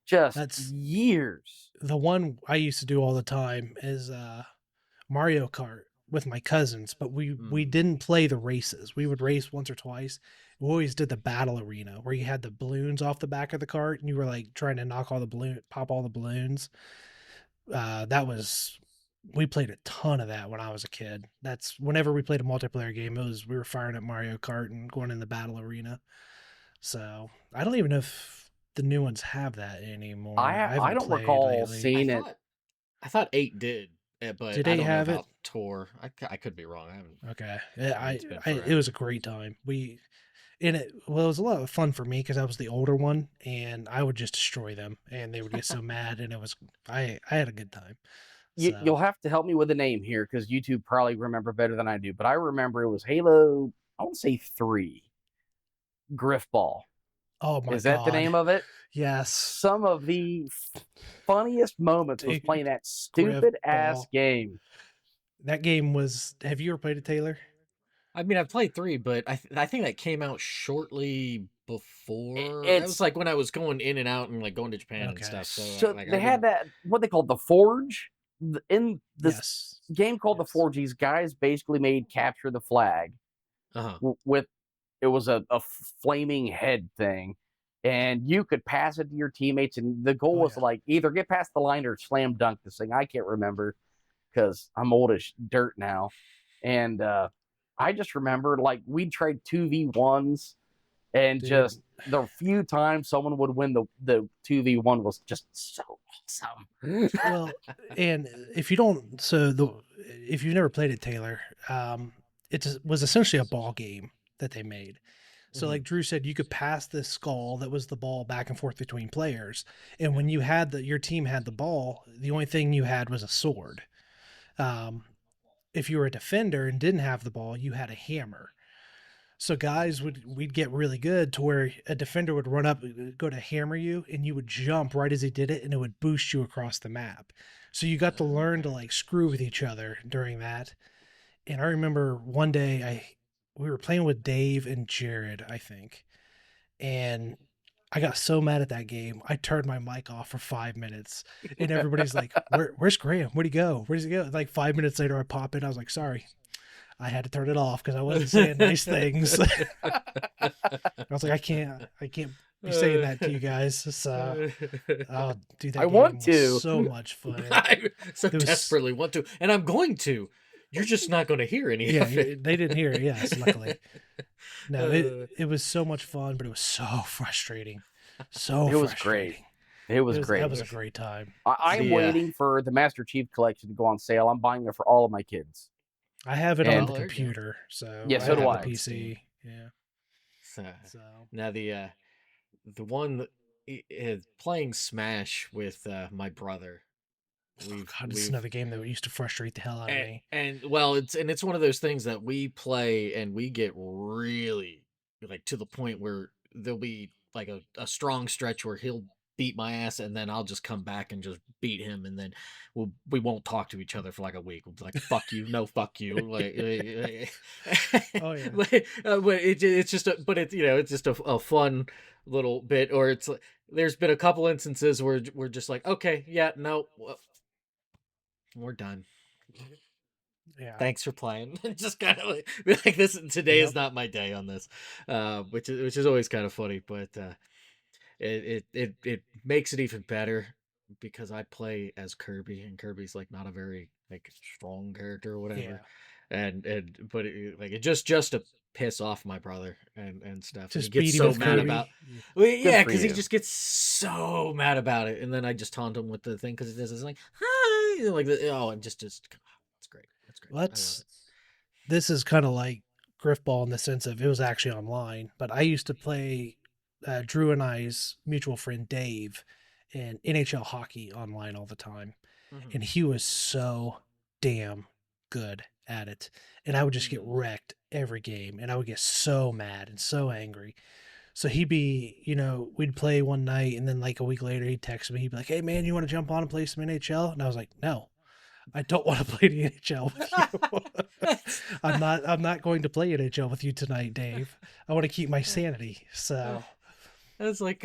Just That's- years. the one I used to do all the time is Mario Kart with my cousins, but we didn't play the races. We would race once or twice. We always did the battle arena where you had the balloons off the back of the cart and you were like trying to pop all the balloons. We played a ton of that when I was a kid. That's whenever we played a multiplayer game, we were firing at Mario Kart and going in the battle arena. So I don't even know if the new ones have that anymore. I haven't don't played recall lately. seeing it. I thought 8 did, but Did I 8 don't know have it? about Tour. I could be wrong. I haven't. Okay. It's been It forever. was a great time. It was a lot of fun for me because I was the older one and I would just destroy them and they would get so mad and I had a good time. You'll So, have to help me with the name here because you two probably remember better than I do. But I remember it was Halo. I want to say 3 Griffball. oh my Is that the God. name of it? Yes. Some of the funniest moments was playing Dude, that Griff stupid ass Ball. game. That game was. Have you ever played it, Taylor? I mean, I've played 3, but I think that came out shortly before. It was It's like when I was going in and out and like going to Japan and Okay. stuff. So so like they I had didn't. that what they called the Forge. In this Yes. game called the Yes. Forge, these guys basically made capture the flag Uh-huh. with it was a flaming head thing, and you could pass it to your teammates, and the goal Oh was yeah. to like either get past the line or slam dunk this thing. I can't remember because I'm old as dirt now, and I just remember like we'd trade 2v1s, and Dude. just the few times someone would win the 2v1 was just so awesome. Well, and if you don't, so the if you've never played it, Taylor, was essentially a ball game that they made. So, Mhm. like Drew said, you could pass this skull that was the ball back and forth between players, and when you had your team had the ball, the only thing you had was a sword. Um, if you were a defender and didn't have the ball, you had a hammer. So guys we'd get really good to where a defender would run up, go to hammer you, and you would jump right as he did it, and it would boost you across the map. So you got to learn to Okay. like screw with each other during that. And I remember one day we were playing with Dave and Jared, I think, and I got so mad at that game. I turned my mic off for 5 minutes, and everybody's like, Where's Graham? Where'd he go? Where does he go?" Like 5 minutes later, I pop in. I was like, "Sorry, I had to turn it off because I wasn't saying nice things." I was like, I can't be saying that to you guys. So, oh, dude, I that want game was to. so much fun. I so It was, desperately want to, and I'm going to. You're just not going to hear any yeah, of it. they didn't hear it. Yes, luckily. No, it Uh, it was so much fun, but it was so frustrating, so It was great. frustrating. It It was was that great. was a great time. I'm So the waiting for the Master Chief collection to go on sale. I'm buying it for all of my kids. I have it on And the well, there you go. computer, so yeah, I I so do have have the it I. on Steam. PC. Yeah. So So, now the one that is playing Smash with my brother. oh We've God, this is we've another game that used to frustrate the hell out of me. and well, it's one of those things that we play and we get really like to the point where there'll be like a strong stretch where he'll beat my ass and then I'll just come back and just beat him and then we won't talk to each other for like a week. We'll be like fuck you, no fuck you, Oh yeah. but it's just but it's it's just a fun little bit or it's like there's been a couple instances where we're just like okay yeah no we're done. Yeah. Thanks for playing. Just kind of be like this today is Yep. not my day on this, which is always kind of funny, but it makes it even better because I play as Kirby and Kirby's like not a very like strong character or whatever, Yeah. and but like it just to piss off my brother and stuff, and he Just gets beat him so with Good for mad you. about. Kirby. Yeah. Well, Good yeah, for because he you. just gets so mad about it, and then I just taunt him with the thing because it does. It's like hi, like oh, and just it's great. It's great. Well, I love it. this is kind of like Griffball in the sense of it was actually online, but I used to play Drew and I's mutual friend Dave in NHL hockey online all the time, Mhm. and he was so damn good at it, and I would just get Mhm. wrecked every game, and I would get so mad and so angry. So he'd be, we'd play one night, and then like a week later, he'd text me. He'd be like, "Hey man, you want to jump on and play some NHL?" And I was like, "No, I don't want to play the NHL with you. That's I'm not going to play NHL with you tonight, Dave. I want to keep my sanity." uh, So, that's like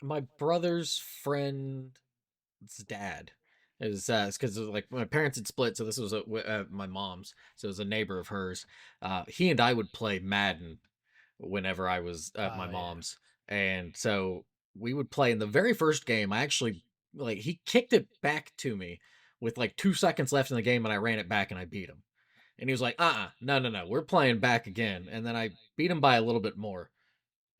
my brother's friend's dad. It was because like my parents had split, so this was my mom's, so it was a neighbor of hers. He and I would play Madden whenever I was at my yeah. mom's, and so we would play. In the very first game, I actually like he kicked it back to me with like 2 seconds left in the game, and I ran it back and I beat him. And he was like, no, no, no, we're playing back again. And then I beat him by a little bit more.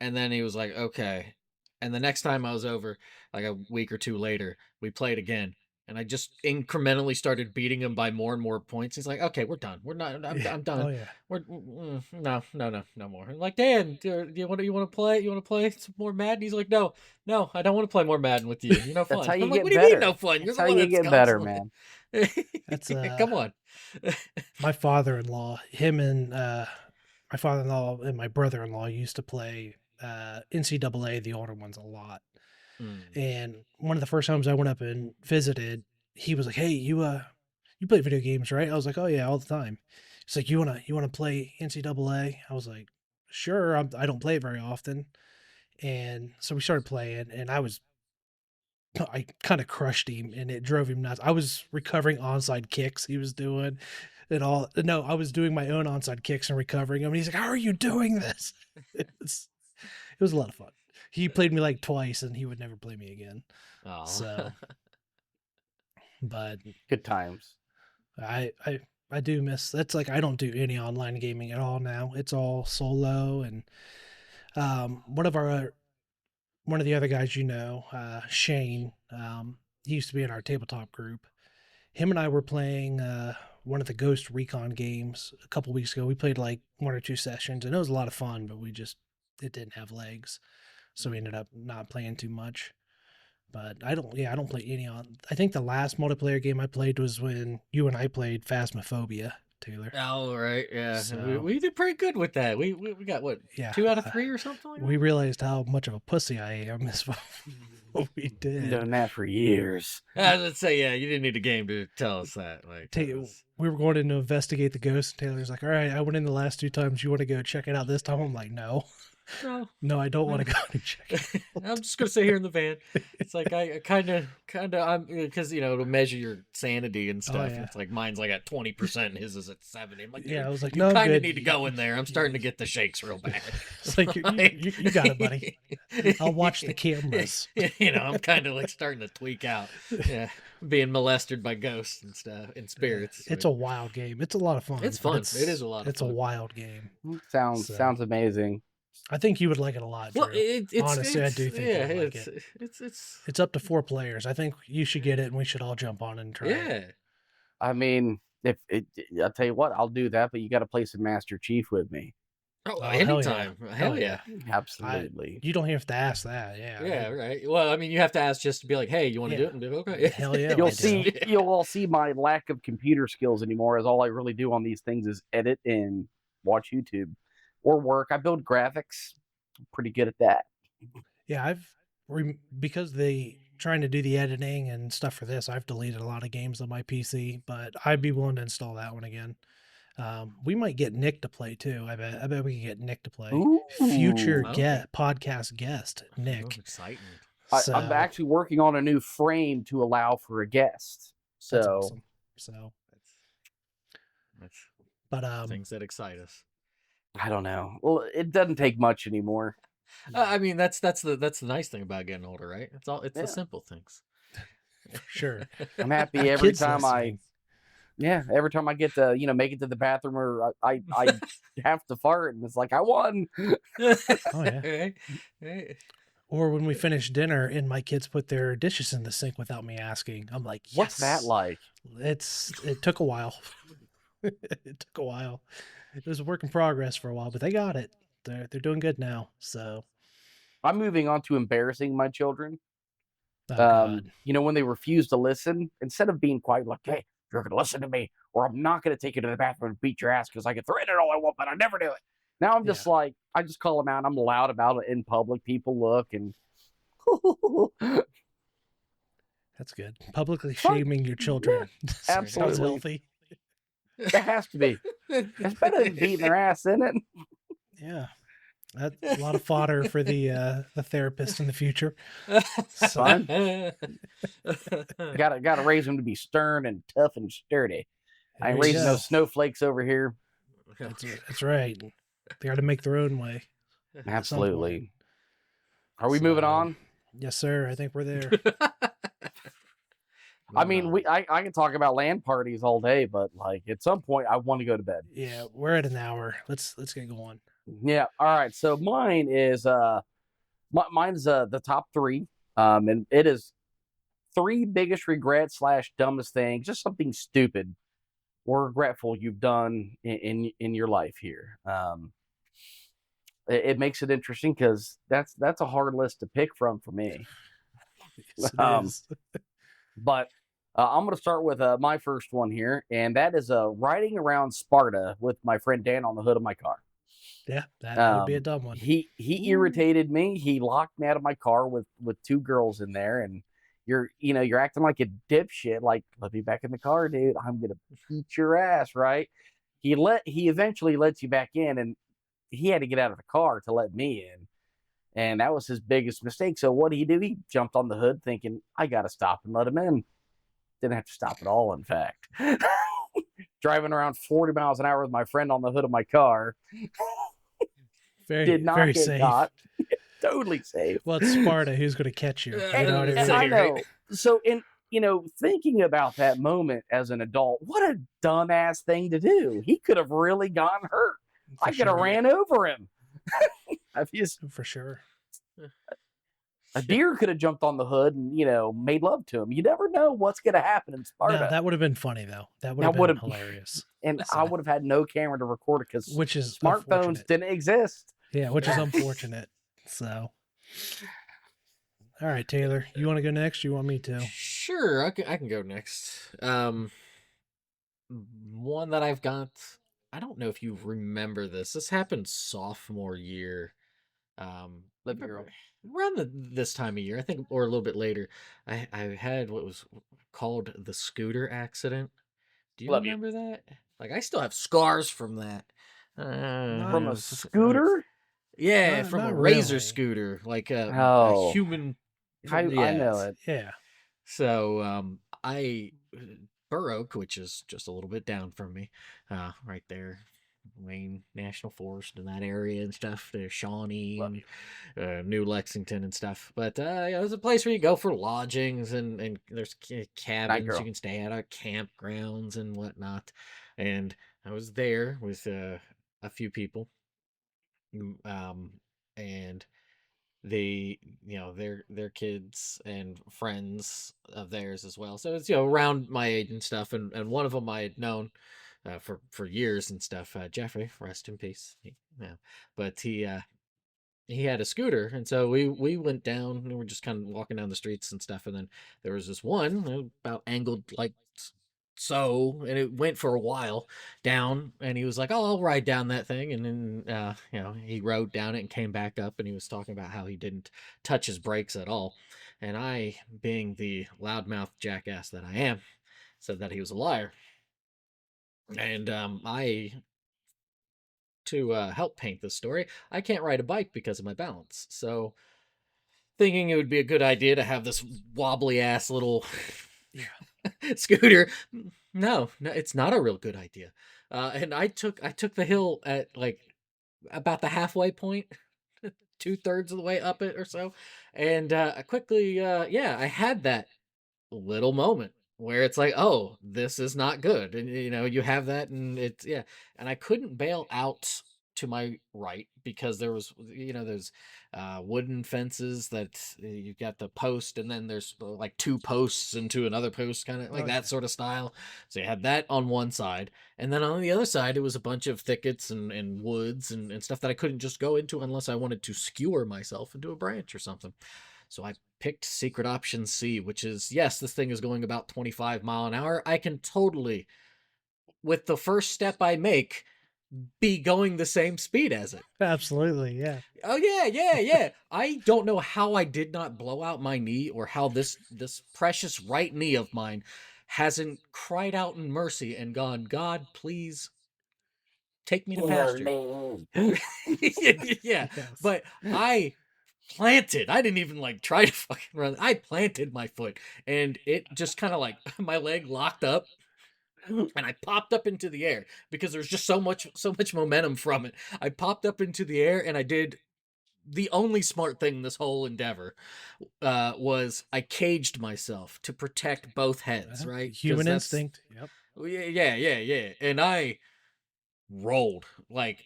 And then he was like, okay. And the next time I was over, like a week or two later, we played again. and I just incrementally started beating him by more and more points. He's like, "Okay, we're done. We're not. I'm Oh done. yeah. No more." I'm like, "Dan, do you want to play? You want to play some more Madden?" He's like, "No, no, I don't want to play more Madden with you. You're no That's fun." how I'm you like, get "What do you mean no better. fun? You're That's the how one you that's get better, constantly." man. That's Come on. my father-in-law. Him and my father-in-law and my brother-in-law used to play NCAA, the older ones, a lot. Mm. And one of the first times I went up and visited, he was like, "Hey, you play video games, right?" I was like, "Oh yeah, all the time." He's like, "You wanna play NCAA?" I was like, "Sure." I don't play it very often, and so we started playing, and I kind of crushed him, and it drove him nuts. I was recovering onside kicks he was doing, and all. No, I was doing my own onside kicks and recovering them. And he's like, "How are you doing this?" It was a lot of fun. He played me like twice, and he would never play me again. Oh. So, but Good times. I I I do miss. That's like I don't do any online gaming at all now. It's all solo, and one of the other guys, Shane, he used to be in our tabletop group. Him and I were playing one of the Ghost Recon games a couple weeks ago. We played like one or two sessions, and it was a lot of fun, but it didn't have legs, so we ended up not playing too much. But I don't play any on. I think the last multiplayer game I played was when you and I played Phasmophobia, Taylor. Oh, right, yeah. So We did pretty good with that. We got what, yeah, 2 out of 3 or something like we that. realized how much of a pussy I am as what we Been did. doing that for years. I was gonna say, yeah, you didn't need a game to tell us that. Like, that was... We were going in to investigate the ghost. And Taylor's like, "All right, I went in the last two times. You want to go check it out this time?" I'm like, "No, No, no, I don't no. want to go and check it out." I'm just gonna sit here in the van. It's like I I'm because to measure your sanity and Oh stuff. yeah, It's like mine's like at 20%, and his is at 70. I'm like, yeah. dude, I was like, you "No, I'm kind of good." need to go in there. I'm starting to get the shakes real bad. It's like you got it, buddy. I'll watch the cameras. I'm kind of like starting to tweak out. Yeah, being molested by ghosts and stuff and spirits. It's a wild game. It's a lot of fun. It's but fun. It is a lot of It's a fun. wild game. Sounds So amazing. I think you would like it a lot, Well, Drew. Honestly, I do think yeah, you would like it. it's It's up to 4 players. I think you should get it, and we should all jump on and try it. yeah. I mean, I'll tell you what, I'll do that, but you got to play some Master Chief with me. Oh, Oh, hell yeah. anytime. Hell yeah. Absolutely. You don't have to ask that. Yeah. Yeah, right. Well, I mean, you have to ask just to be like, "Hey, you want to do Yeah. it?" And be like, okay. Hell yeah. You'll I do. see. You'll all see my lack of computer skills anymore, as all I really do on these things is edit and watch YouTube or work. I build graphics. I'm pretty good at that. Yeah, because they trying to do the editing and stuff for this, I've deleted a lot of games on my PC, but I'd be willing to install that one again. We might get Nick to play too. I bet we can get Nick to play. Future Okay. podcast guest, Oh, Nick. exciting. So I'm actually working on a new frame to allow for a guest. So that's awesome. So, That's but things that excite us. I don't know. Well, it doesn't take much anymore. I mean, that's the nice thing about getting older, right? It's Yeah. the simple things. sure. I'm happy Our every kids time listening. every time I get to make it to the bathroom or I have to fart and it's like I won. Oh yeah. Right? Right. Or when we finish dinner and my kids put their dishes in the sink without me asking, I'm like, What's that yes. like? It took a while. It took a while. It was a work in progress for a while, but they got it. They're doing good now. So, I'm moving on to embarrassing my children. oh God. When they refuse to listen, instead of being quiet, like, hey, you're going to listen to me, or I'm not going to take you to the bathroom and beat your ass because I can threaten it all I want, but I never do it. Now I'm just like, I just call them out. I'm loud about it in public. People look and. That's good. Publicly Fun. shaming your children. Sounds Absolutely. healthy. It has to be. It's better than beating their ass, isn't it? Yeah. That's a lot of fodder for the therapist in the future. Fun. Gotta raise them to be stern and tough and sturdy. I ain't There you raising go. no snowflakes over here. That's right. They got to make their own way. Absolutely. Are we moving So, on? Yes, sir. I think we're there. I mean, I can talk about LAN parties all day, but like at some point, I want to go to bed. Yeah, we're at an hour. Let's get going. Yeah. All right. So mine is mine's the top three. And it is three biggest regrets slash dumbest things, just something stupid or regretful you've done in your life here. It makes it interesting because that's a hard list to pick from for me. Yes, it Um, is. but I'm going to start with my first one here, and that is riding around Sparta with my friend Dan on the hood of my car. Yeah, that would be a dumb one. He irritated me. He locked me out of my car with two girls in there, and you're acting like a dipshit. Like, let me back in the car, dude. I'm gonna beat your ass, right? He eventually lets you back in, and he had to get out of the car to let me in, and that was his biggest mistake. So what did he do? He jumped on the hood, thinking I got to stop and let him in. Didn't have to stop at all. In fact, driving around 40 miles an hour with my friend on the hood of my car. Very, Did not very get safe. caught. Totally safe. Well, it's Sparta. Who's going to catch you? You know what I mean? I know. So, thinking about that moment as an adult, what a dumbass thing to do. He could have really gotten hurt. I could have ran over him. For sure. A deer could have jumped on the hood and, made love to him. You never know what's going to happen in Sparta. No, that would have been funny, though. That would have been hilarious. And I would have had no camera to record it because smartphones didn't exist. Yeah, which is unfortunate. So, all right, Taylor, you want to go next? Or you want me to? Sure, I can go next. One that I've got. I don't know if you remember this. This happened sophomore year. Around this time of year, I think, or a little bit later. I had what was called the scooter accident. Do you remember that? Like, I still have scars from that. From a scooter? Yeah, from a razor scooter, like a human. I know it. Yeah. So I Burr Oak, which is just a little bit down from me, right there, Wayne National Forest in that area and stuff. There's Shawnee and New Lexington and stuff. But it's a place where you go for lodgings and there's cabins you can stay at, campgrounds and whatnot. And I was there with a few people, and they, their kids and friends of theirs as well. So it's around my age and stuff. And one of them I had known for years and stuff. Jeffrey, rest in peace. But he had a scooter, and so we went down and we were just kind of walking down the streets and stuff. And then there was this one about angled like so, and it went for a while down, and he was like, "Oh, I'll ride down that thing." And then he rode down it and came back up, and he was talking about how he didn't touch his brakes at all. And I, being the loudmouth jackass that I am, said that he was a liar. And to help paint this story, I can't ride a bike because of my balance. So, thinking it would be a good idea to have this wobbly ass little scooter, no, it's not a real good idea. And I took the hill at like about the halfway point, 2/3 of the way up it or so, and I quickly, I had that little moment where it's like, oh, this is not good. And you have that, and it's and I couldn't bail out to my right because there was there's wooden fences that you've got the post, and then there's like two posts into another post, kind of like that sort of style. So you had that on one side, and then on the other side it was a bunch of thickets and woods and stuff that I couldn't just go into unless I wanted to skewer myself into a branch or something. So I picked secret option C, which is, yes, this thing is going about 25 mile an hour. I can totally, with the first step I make, be going the same speed as it. Absolutely, yeah. Oh yeah. I don't know how I did not blow out my knee, or how this precious right knee of mine hasn't cried out in mercy and gone, "God, please take me to pasture." Yeah. Yes. But I planted. I didn't even like try to fucking run. I planted my foot, and it just kind of like my leg locked up, and I popped up into the air because there's just so much momentum from it. I popped up into the air, and I did the only smart thing this whole endeavor, was I caged myself to protect both heads, right? Human instinct. Yep. Yeah. And I rolled like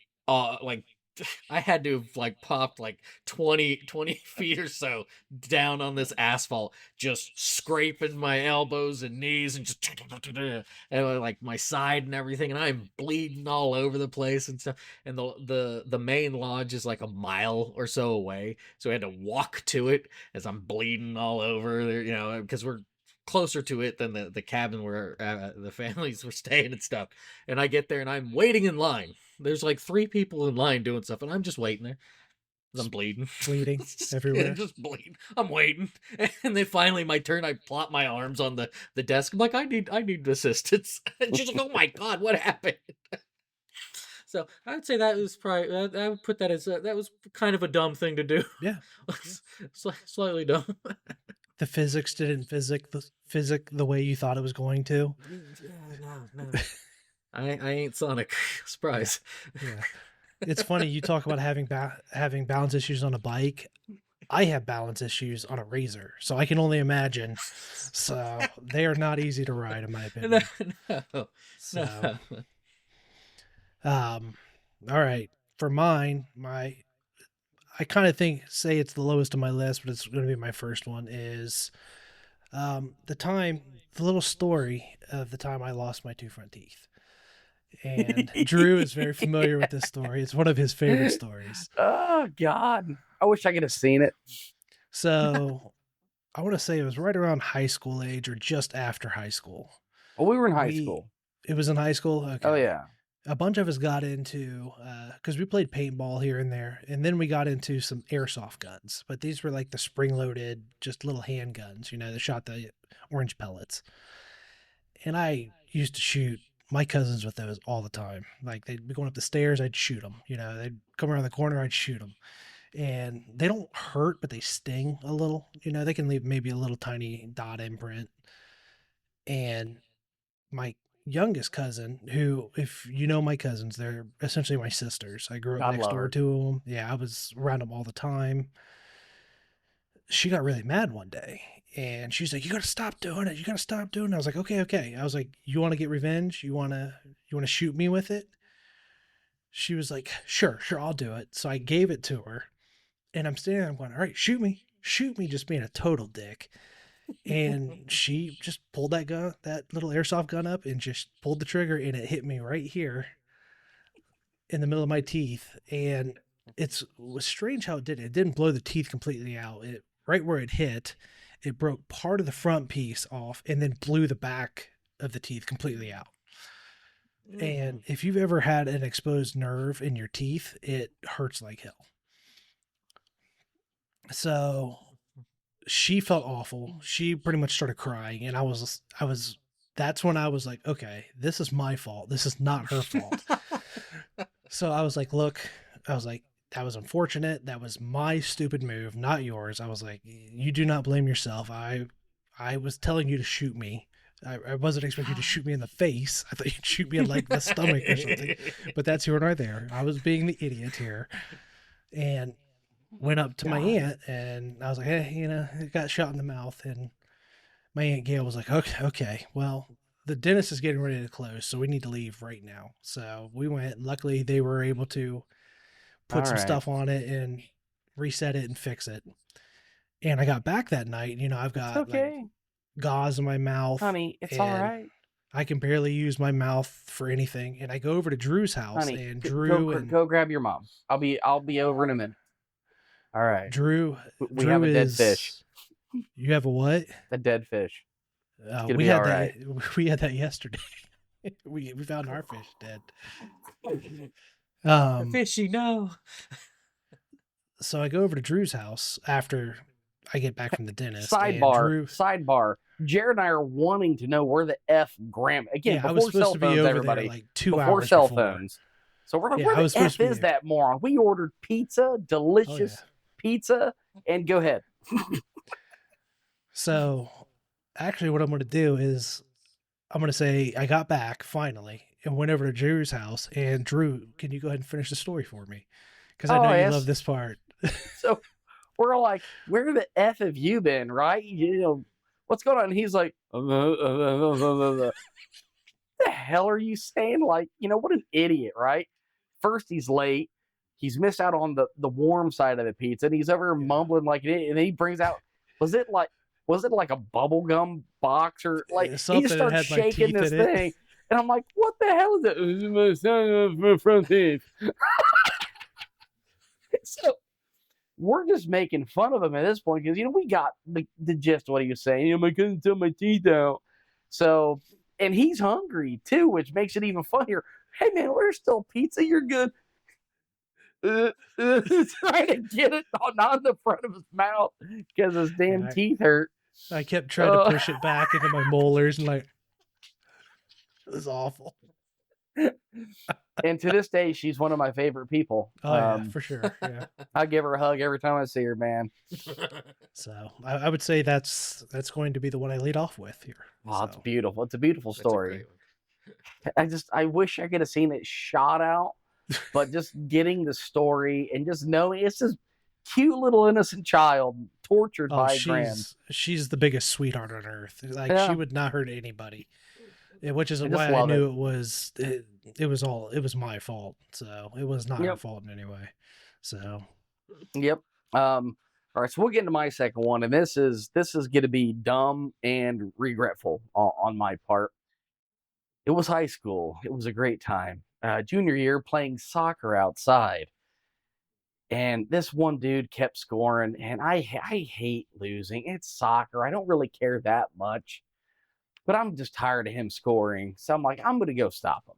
I had to have like popped like 20 feet or so down on this asphalt, just scraping my elbows and knees and just and like my side and everything, and I'm bleeding all over the place and stuff. And the main lodge is like a mile or so away, so I had to walk to it as I'm bleeding all over there, because we're closer to it than the cabin where the families were staying and stuff. And I get there and I'm waiting in line. There's like 3 people in line doing stuff, and I'm just waiting there 'cause I'm bleeding. Bleeding Just everywhere. just bleeding. I'm waiting. And then finally my turn, I plop my arms on the desk. I'm like, I need assistance. And she's like, oh my God, what happened? So I would say that was probably, I would put that as that was kind of a dumb thing to do. Yeah. Slightly dumb. The physics didn't physic the way you thought it was going to. No. I ain't Sonic. Surprise. Yeah. It's funny you talk about having balance issues on a bike. I have balance issues on a razor, so I can only imagine. So they are not easy to ride, in my opinion. No. So, all right. For mine, I kind of say it's the lowest on my list, but it's going to be my first one. Is the little story of the time I lost my 2 front teeth. And Drew is very familiar with this story. It's one of his favorite stories. Oh God, I wish I could have seen it. So I want to say it was right around high school age or just after high school. Well, we were in high school. It was in high school? Okay. Oh yeah. A bunch of us got into, because we played paintball here and there, and then we got into some airsoft guns. But these were like the spring-loaded, just little handguns, that shot the orange pellets. And I used to shoot my cousins with those all the time. Like they'd be going up the stairs, I'd shoot them. They'd come around the corner, I'd shoot them. And they don't hurt, but they sting a little. They can leave maybe a little tiny dot imprint. And my youngest cousin, who, if you know my cousins, they're essentially my sisters. I grew up God next love door her. to them. Yeah, I was around them all the time. She got really mad one day and she's like, you gotta stop doing it. You gotta stop doing it. I was like, okay. I was like, you want to get revenge? You want to shoot me with it? She was like, sure, I'll do it. So I gave it to her and I'm standing there, I'm going, all right, shoot me, just being a total dick. And she just pulled that little airsoft gun up and just pulled the trigger and it hit me right here in the middle of my teeth. And it was strange how it did it. It didn't blow the teeth completely out. Right where it hit, it broke part of the front piece off and then blew the back of the teeth completely out. And if you've ever had an exposed nerve in your teeth, it hurts like hell. So she felt awful. She pretty much started crying, and that's when I was like, okay, this is my fault. This is not her fault. So I was like, look, that was unfortunate. That was my stupid move, not yours. I was like, you do not blame yourself. I was telling you to shoot me. I wasn't expecting you to shoot me in the face. I thought you'd shoot me in like the stomach or something. But that's here and right there. I was being the idiot here. And went up to my aunt and I was like, hey, it got shot in the mouth. And my Aunt Gail was like, okay, well, the dentist is getting ready to close, so we need to leave right now. So we went. Luckily, they were able to put some stuff on it and reset it and fix it. And I got back that night. I've got like gauze in my mouth. Honey, it's all right. I can barely use my mouth for anything. And I go over to Drew's house, Honey, and Drew go grab your mom. I'll be over in a minute. All right. Drew have a dead fish. You have a what? A dead fish. We had that. We had that yesterday. we found our fish dead. Fishy, no. So I go over to Drew's house after I get back from the dentist. Sidebar. Jared and I are wanting to know where the F Graham again. I was supposed to be over everybody. There like 2 hours before cell phones. So we're like, where the F is that moron? We ordered pizza, delicious pizza, and go ahead. So actually what I'm going to do is I'm going to say I got back finally and went over to Drew's house. And Drew, can you go ahead and finish the story for me? Because I know you love this part. So we're all like, where the F have you been, right? What's going on? And he's like, what the hell are you saying? Like, what an idiot, right? First he's late. he's missed out on the warm side of the pizza, and he's over mumbling like it. And he brings out, was it like a bubble gum box or like he Something just that starts had my shaking teeth this in it. thing, and I'm like, what the hell is it? It's my front teeth. So we're just making fun of him at this point because we got the gist of what he was saying. I couldn't tell my teeth out. So, and he's hungry too, which makes it even funnier. Hey man, where's still pizza? You're good. Trying to get it on the front of his mouth because his damn teeth hurt. I kept trying to push it back into my molars and like, it was awful. And to this day, she's one of my favorite people. Oh yeah, for sure. Yeah. I give her a hug every time I see her, man. So I would say that's going to be the one I lead off with here. Oh, so. It's beautiful. It's a beautiful story. I wish I could have seen it shot out, but just getting the story and just knowing it's this cute little innocent child tortured by Graham. She's the biggest sweetheart on earth. Like she would not hurt anybody. Which is why I knew it was my fault. So it was not her fault in any way. So yep. All right, so we'll get into my second one, and this is going to be dumb and regretful on my part. It was high school. It was a great time. Junior year, playing soccer outside, and this one dude kept scoring, and I hate losing. It's soccer. I don't really care that much. But I'm just tired of him scoring. So I'm like, I'm going to go stop him.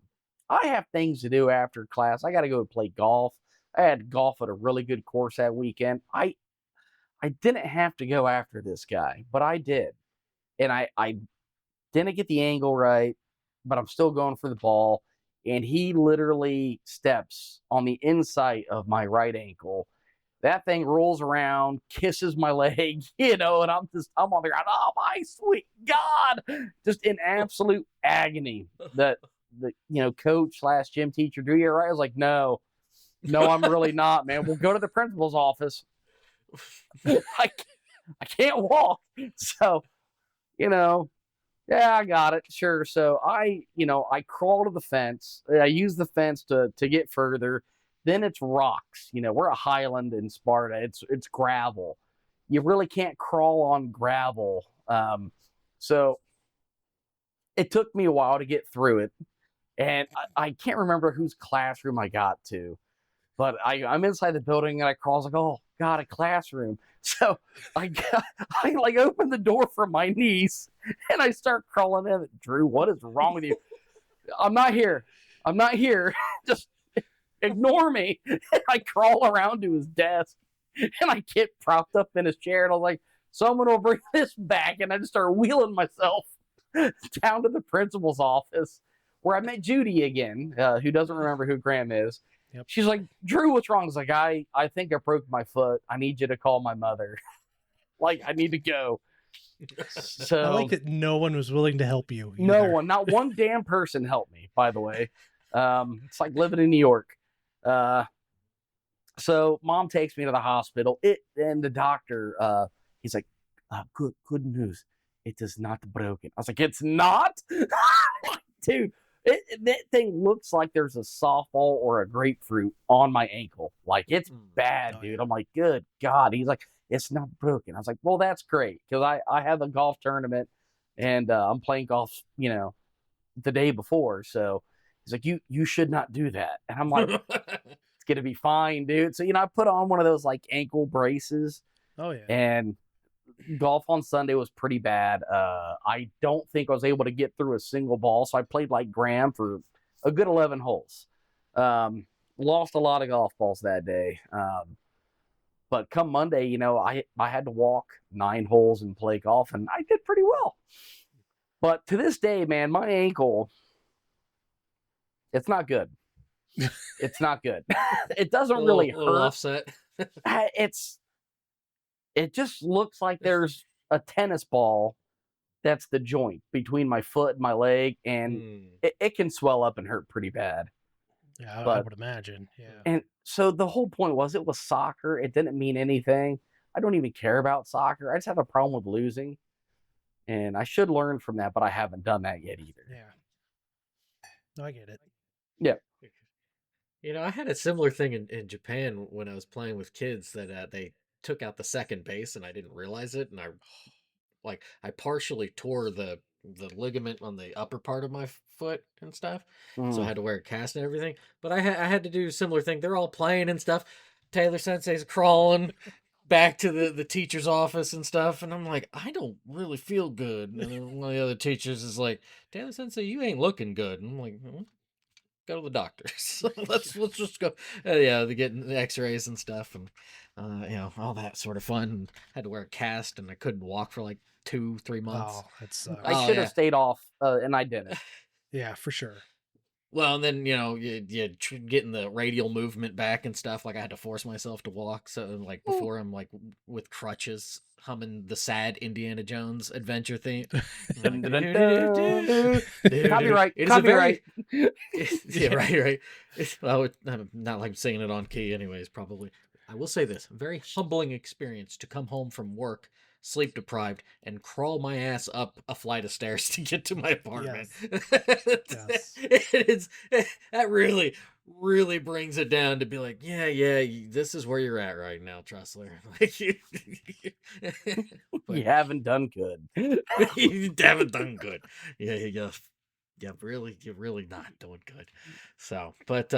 I have things to do after class. I got to go play golf. I had golf at a really good course that weekend. I didn't have to go after this guy, but I did. And I didn't get the angle right, but I'm still going for the ball. And he literally steps on the inside of my right ankle. That thing rolls around, kisses my leg, and I'm on the ground. Oh my sweet God! Just in absolute agony. The coach / gym teacher, Drew, you're right. I was like, no, I'm really not, man. We'll go to the principal's office. I can't walk. So, yeah, I got it. Sure. So I crawl to the fence. I use the fence to get further. Then it's rocks. We're a highland in Sparta. It's gravel. You really can't crawl on gravel. So it took me a while to get through it. And I can't remember whose classroom I got to. But I'm inside the building and I crawl. I was like, oh, God, a classroom. So I open the door for my niece and I start crawling in. Drew, what is wrong with you? I'm not here. Just ignore me. And I crawl around to his desk and I get propped up in his chair and I was like, someone will bring this back. And I just start wheeling myself down to the principal's office where I met Judy again, who doesn't remember who Graham is. Yep. She's like, Drew, what's wrong? I was like, I think I broke my foot. I need you to call my mother. Like, I need to go. So I like that no one was willing to help you. Either. No one, not one damn person helped me, by the way. It's like living in New York. So mom takes me to the hospital. And the doctor, he's like, good news. It is not broken. I was like, it's not? Dude, that thing looks like there's a softball or a grapefruit on my ankle. Like, it's bad, dude. I'm like, good God. He's like, it's not broken. I was like, well, that's great. Because I have a golf tournament and I'm playing golf, the day before. So he's like, you should not do that. And I'm like, it's going to be fine, dude. So, I put on one of those like ankle braces. Oh, yeah. And golf on Sunday was pretty bad. I don't think I was able to get through a single ball. So I played like Graham for a good 11 holes. Lost a lot of golf balls that day. But come Monday, I had to walk 9 holes and play golf, and I did pretty well. But to this day, man, my ankle, it's not good. It's not good. It doesn't really hurt. Offset. It just looks like there's a tennis ball that's the joint between my foot and my leg, and it can swell up and hurt pretty bad. Yeah, I would imagine. Yeah. And so the whole point was it was soccer. It didn't mean anything. I don't even care about soccer. I just have a problem with losing. And I should learn from that, but I haven't done that yet either. Yeah. No, I get it. Yeah. I had a similar thing in Japan when I was playing with kids that they took out the second base and I didn't realize it, and I partially tore the ligament on the upper part of my foot and stuff, so I Mm. had to wear a cast and everything. But I had to do a similar thing. They're all playing and stuff. Taylor Sensei's crawling back to the teacher's office and stuff, and I'm like, I don't really feel good. And then one of the other teachers is like, Taylor Sensei, you ain't looking good. And I'm like, "Well, go to the doctor. So let's just go. Yeah, they're getting the X-rays and stuff, and all that sort of fun. Had to wear a cast, and I couldn't walk for like 2-3 months. Oh, that I sucks. Oh should have yeah. stayed off, and I didn't. Yeah, for sure. Well, and then getting the radial movement back and stuff. Like I had to force myself to walk. So like before, I'm like with crutches, humming the sad Indiana Jones adventure theme. I'm Dun, like, dun, dun, dun. Copyright, It is a copyright. yeah, right. Well, I'm not like singing it on key, anyways. Probably. I will say this: very humbling experience to come home from work, sleep deprived, and crawl my ass up a flight of stairs to get to my apartment. Yes. It is that really brings it down to be like, yeah, this is where you're at right now, Tressler. Like You haven't done good. you haven't done good. Yeah, you're really not doing good. So, but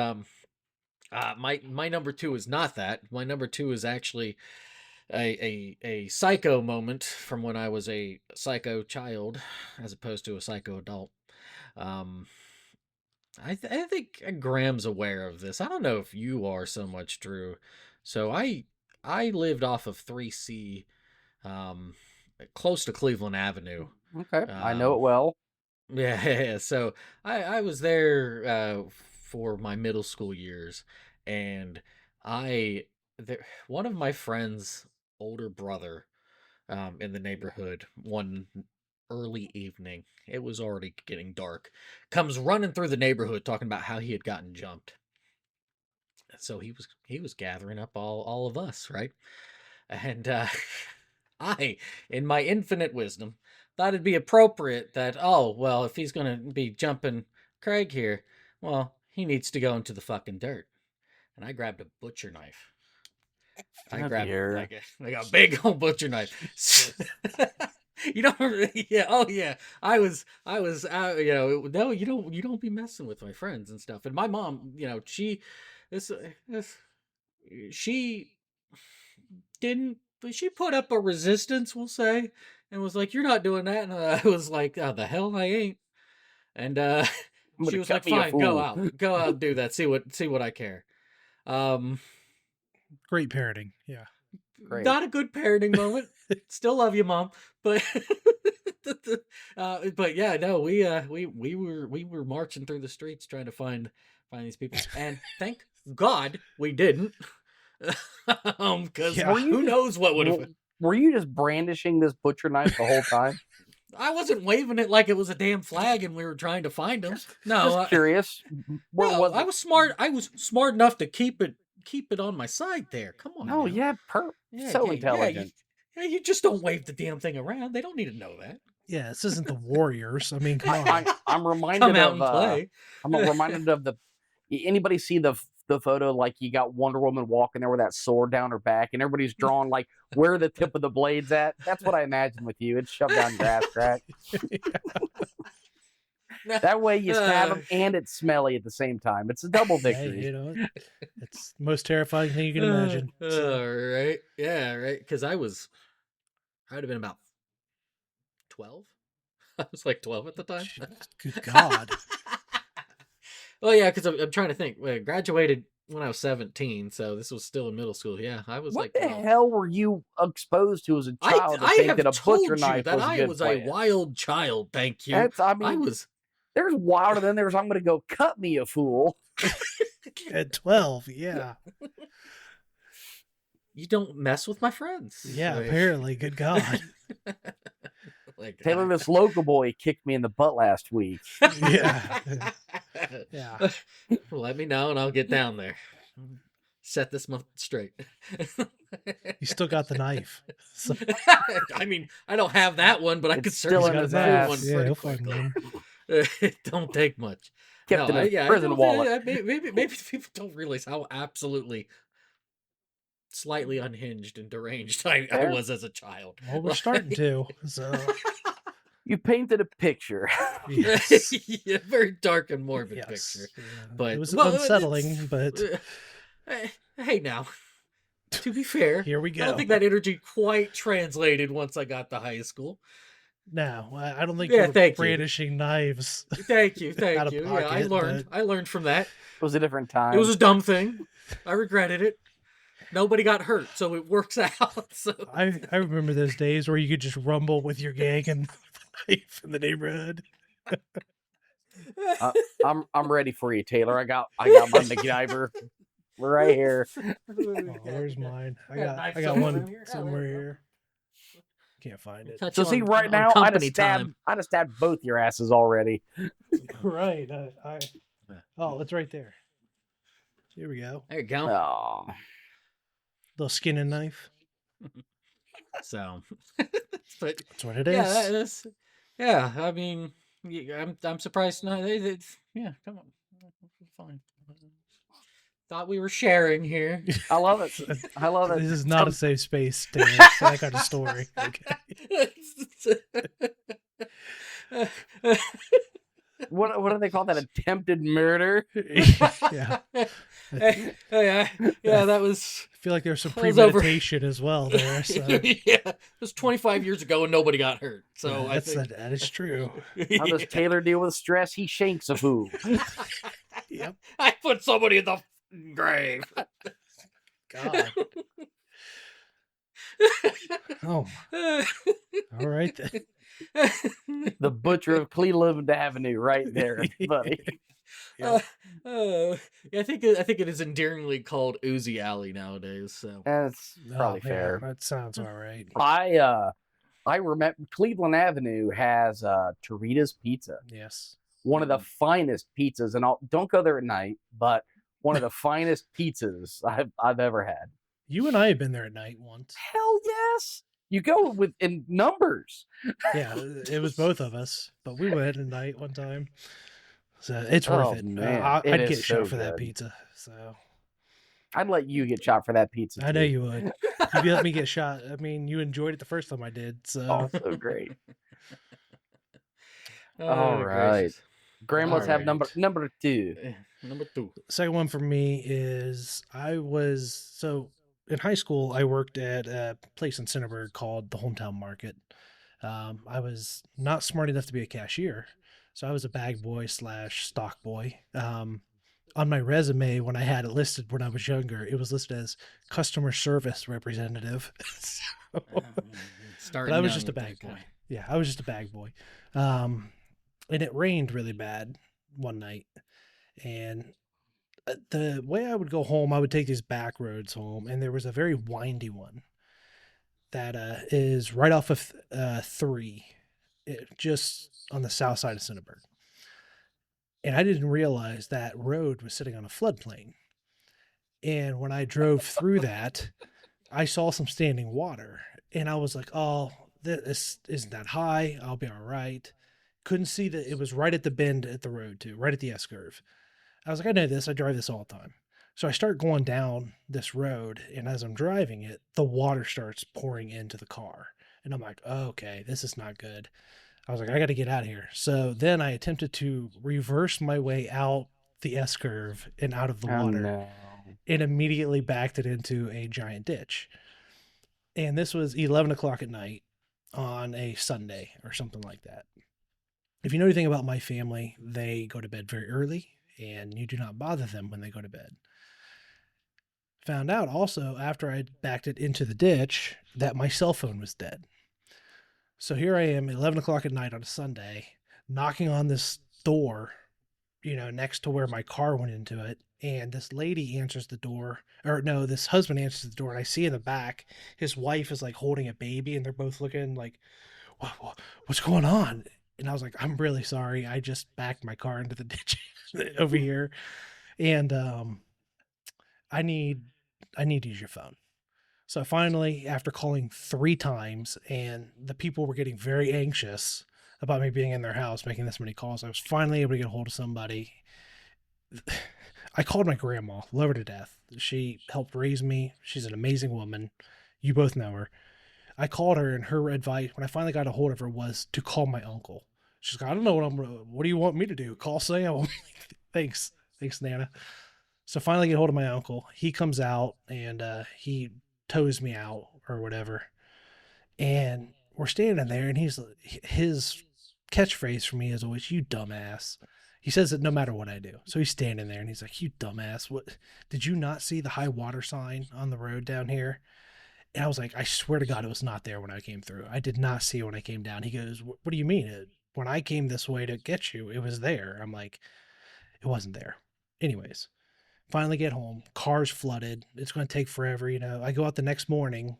my number two is not that. My number two is actually a psycho moment from when I was a psycho child, as opposed to a psycho adult. Um, I think Graham's aware of this. I don't know if you are so much, Drew. So I lived off of 3C, um, close to Cleveland Avenue. Okay, I know it Um, well. yeah. So I was there for my middle school years, and I one of my friends' older brother in the neighborhood one early evening. It was already getting dark. Comes running through the neighborhood talking about how he had gotten jumped. So he was gathering up all of us, right? And I, in my infinite wisdom, thought it'd be appropriate that, oh, well, if he's gonna be jumping Craig here, well, he needs to go into the fucking dirt. And I grabbed a butcher knife. I Oh, grabbed dear. like a big old butcher knife. You don't, yeah, oh yeah. No, you don't be messing with my friends and stuff. And my mom, this, this, she didn't, but she put up a resistance, we'll say, and was like, "You're not doing that." And I was like, "Oh, the hell I ain't." And I'm she gonna was cut like, me a "Fine, go fool. out, and do that. See what I care." Um, Great parenting. Yeah. Great. Not a good parenting moment. Still love you, mom, but but yeah, no, we were marching through the streets trying to find these people, and thank God we didn't, because Yeah. Were you who just knows what would have. were you just brandishing this butcher knife the whole time? I wasn't waving it like it was a damn flag and we were trying to find them. No, Just curious. Where no, was I it? was smart. I was smart enough to keep it on my side there. Come on No, now. yeah, Yeah, so yeah, intelligent. you just don't wave the damn thing around. They don't need to know that. Yeah. This isn't the Warriors. I mean, come on. I'm Come reminded out of and play. I'm reminded of anybody see the photo, like you got Wonder Woman walking there with that sword down her back and everybody's drawing like where the tip of the blade's at? That's what I imagine with you. It's shoved down your ass crack. That way you stab them and it's smelly at the same time. It's a double Hey, victory. you know, it's the most terrifying thing you can imagine. So, Right. Yeah, right. Because I would have been about 12. I was like 12 at the time. good God. Oh yeah, because I'm trying to think. I graduated when I was 17, so this was still in middle school. Yeah, I was What like the 12. hell were you exposed to as a child to I think have that a told butcher you knife that was a I good was plan? a wild child. Thank you. That's, I I mean, was. there's wilder than there's I'm going to go cut me a fool. At 12. Yeah. You don't mess with my friends. Yeah. Like- Apparently. Good God. like Taylor, this local boy kicked me in the butt last week. Yeah. Yeah. Let me know and I'll get down there. Set this month straight. You still got the knife. So, I mean, I don't have that one, but I It's could still certainly in he's his got find that. ass. one Yeah, pretty he'll find quickly. one. It don't take much. kept in his I prison don't wallet. think maybe people don't realize how absolutely slightly unhinged and deranged I Fair. was as a child. Well, we're starting to. So You painted a picture. yes, Yeah, very dark and morbid yes. picture. Yeah. But it was well, unsettling, but hey, now to be fair, here we I don't go. think that energy quite translated once I got to high school. No, I don't think you Yeah, were thank you, brandishing knives thank you, out thank of you. pocket. Yeah, I learned from that. It was a different time. It was a dumb thing. I regretted it. Nobody got hurt, so it works out. So I remember those days where you could just rumble with your gang and knife in the neighborhood. I'm ready for you, Taylor. I got my MacGyver right here. Oh, where's mine? I got a got knife I got somewhere one in here. Oh, somewhere there we go. here. Can't find it. Catch So you see, on- right on now, company time. I'd have stabbed both your asses already. Right. Oh, it's right there. Here we go. There you go. Oh, Little skin and knife. So, but That's what it is. yeah, that's yeah. I mean, I'm surprised. No, yeah, come on, fine. Thought we were sharing here. I love it. I love it. This is not a safe space to for that kind of story. Okay. What do they call that? Attempted murder? Yeah. Yeah, that was. I feel like there's some That was over. premeditation as well there. So Yeah, it was 25 years ago and nobody got hurt. So yeah, I think that is true. How does Taylor deal with stress? He shanks a fool. Yep. I put somebody in the grave. God. Oh. All right then. The butcher of Cleveland Avenue, right there, buddy. Yep. Yeah, I think it is endearingly called Uzi Alley nowadays. So That's probably yeah, fair. that sounds all right. I remember Cleveland Avenue has Torita's Pizza, Yes. one of the finest pizzas, and don't go there at night, but one of the finest pizzas I've ever had. You and I have been there at night once. Hell yes, you go in numbers. Yeah, it was both of us, but we went at night one time. So it's worth it. Man, I'd it get is shot so for that good. pizza. So I'd let you get shot for that pizza. I know too. you would. If you let me get shot, I mean, you enjoyed it the first time I did. So Also great. Oh, All right. gracious. Grandmas have Alright. number 2. Number 2. second one for me is in high school I worked at a place in Cinnaburg called the Hometown Market. I was not smart enough to be a cashier, so I was a bag boy / stock boy. On my resume, when I had it listed when I was younger, it was listed as customer service representative. So- Starting but I was young just a with that bag boy. guy. Yeah, I was just a bag boy. And it rained really bad one night. And the way I would go home, I would take these back roads home, and there was a very windy one that is right off of 3, just on the south side of Cinnaburg. And I didn't realize that road was sitting on a floodplain. And when I drove through that, I saw some standing water, and I was like, "Oh, this isn't that high. I'll be all right." Couldn't see that it was right at the bend at the road too, right at the S curve. I was like, I know this. I drive this all the time. So I start going down this road, and as I'm driving it, the water starts pouring into the car. And I'm like, oh, okay, this is not good. I was like, I got to get out of here. So then I attempted to reverse my way out the S curve and out of the water, no. and immediately backed it into a giant ditch. And this was 11 o'clock at night on a Sunday or something like that. If you know anything about my family, they go to bed very early, and you do not bother them when they go to bed. Found out also after I backed it into the ditch that my cell phone was dead. So here I am, 11 o'clock at night on a Sunday, knocking on this door, next to where my car went into it. And this lady answers the door, or no, this husband answers the door, and I see in the back, his wife is like holding a baby, and they're both looking like, what's going on? And I was like, I'm really sorry. I just backed my car into the ditch over here. And I need to use your phone. So finally, after calling 3 times and the people were getting very anxious, about me being in their house making this many calls. I was finally able to get a hold of somebody. I called my grandma, love her to death. She helped raise me. She's an amazing woman. You both know her. I called her, and her advice when I finally got a hold of her was to call my uncle. She's like, I don't know what do you want me to do? Call Sam? Thanks, Nana. So finally get hold of my uncle. He comes out and he tows me out or whatever. And we're standing there, and his catchphrase for me is always "you dumbass." He says it no matter what I do. So he's standing there, and he's like, "You dumbass! What did you not see the high water sign on the road down here?" And I was like, "I swear to God, it was not there when I came through. I did not see it when I came down." He goes, "What do you mean? When I came this way to get you, it was there." I'm like, "It wasn't there." Anyways, finally get home. Car's flooded. It's going to take forever. I go out the next morning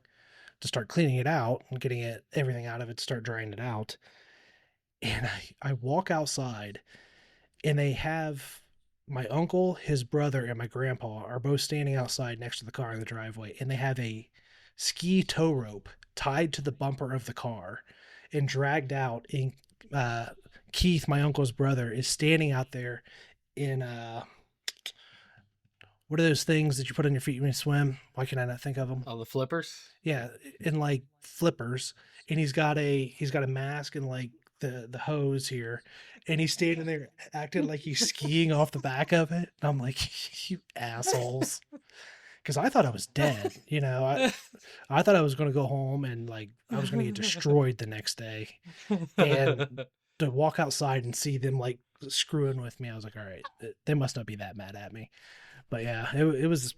to start cleaning it out and getting everything out of it, start drying it out. And I walk outside, and they have my uncle, his brother, and my grandpa are both standing outside next to the car in the driveway, and they have a ski tow rope tied to the bumper of the car and dragged out. And Keith, my uncle's brother, is standing out there in what are those things that you put on your feet when you swim? Why can I not think of them? Oh, the flippers. Yeah, in like flippers, and he's got a mask and like the hose here, and he's standing there acting like he's skiing off the back of it. And I'm like, you assholes, because I thought I was dead. I thought I was going to go home and like I was going to get destroyed the next day. And to walk outside and see them like screwing with me, I was like, all right, they must not be that mad at me. But yeah, it was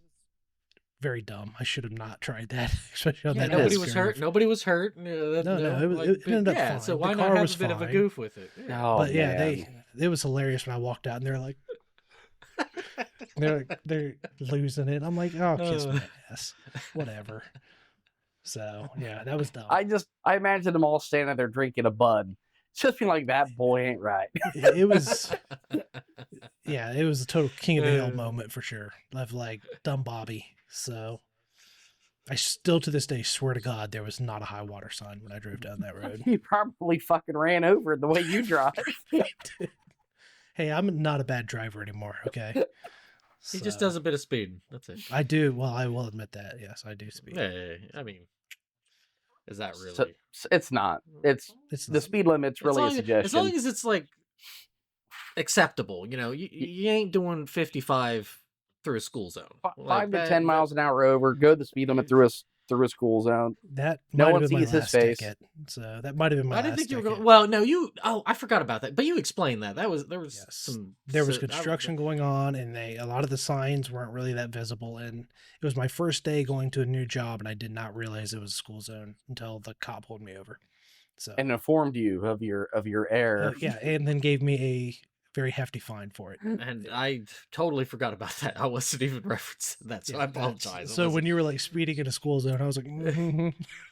very dumb. I should have not tried that, especially on Yeah, that. nobody was hurt. Nobody was hurt. No, it ended up fine. So The why car not have was a bit of a fine. goof with it? Oh, But yeah, man. it was hilarious when I walked out and they're like, they're losing it. I'm like, oh, kiss my ass, whatever. So yeah, that was dumb. I imagine them all standing there drinking a bud, just being like, that boy ain't right. It was, yeah, it was a total king of the hill moment for sure. Of like dumb Bobby. So I still to this day swear to God there was not a high water sign when I drove down that road. You probably fucking ran over it the way you drive. Hey, I'm not a bad driver anymore. Okay. He just does a bit of speed. That's it. I do. Well, I will admit that. Yes, I do speed. Hey, I mean, is that really? So it's not. It's the not. speed limit's really a suggestion. As long as it's like acceptable, you ain't doing 55 through a school zone. 5 to 10 miles an hour over. Go the speed limit through a school zone. That No might one have been my sees his last face. ticket. So that might have been my I didn't last think you were ticket. going. Well, no, I forgot about that. But you explained that. There was Yes. some. There was construction going on, and a lot of the signs weren't really that visible. And it was my first day going to a new job, and I did not realize it was a school zone until the cop pulled me over. So And informed you of your error. yeah, and then gave me a very hefty fine for it. And I totally forgot about that. I wasn't even referencing that, so Yeah, I apologize. So when you were like speeding in a school zone, I was like,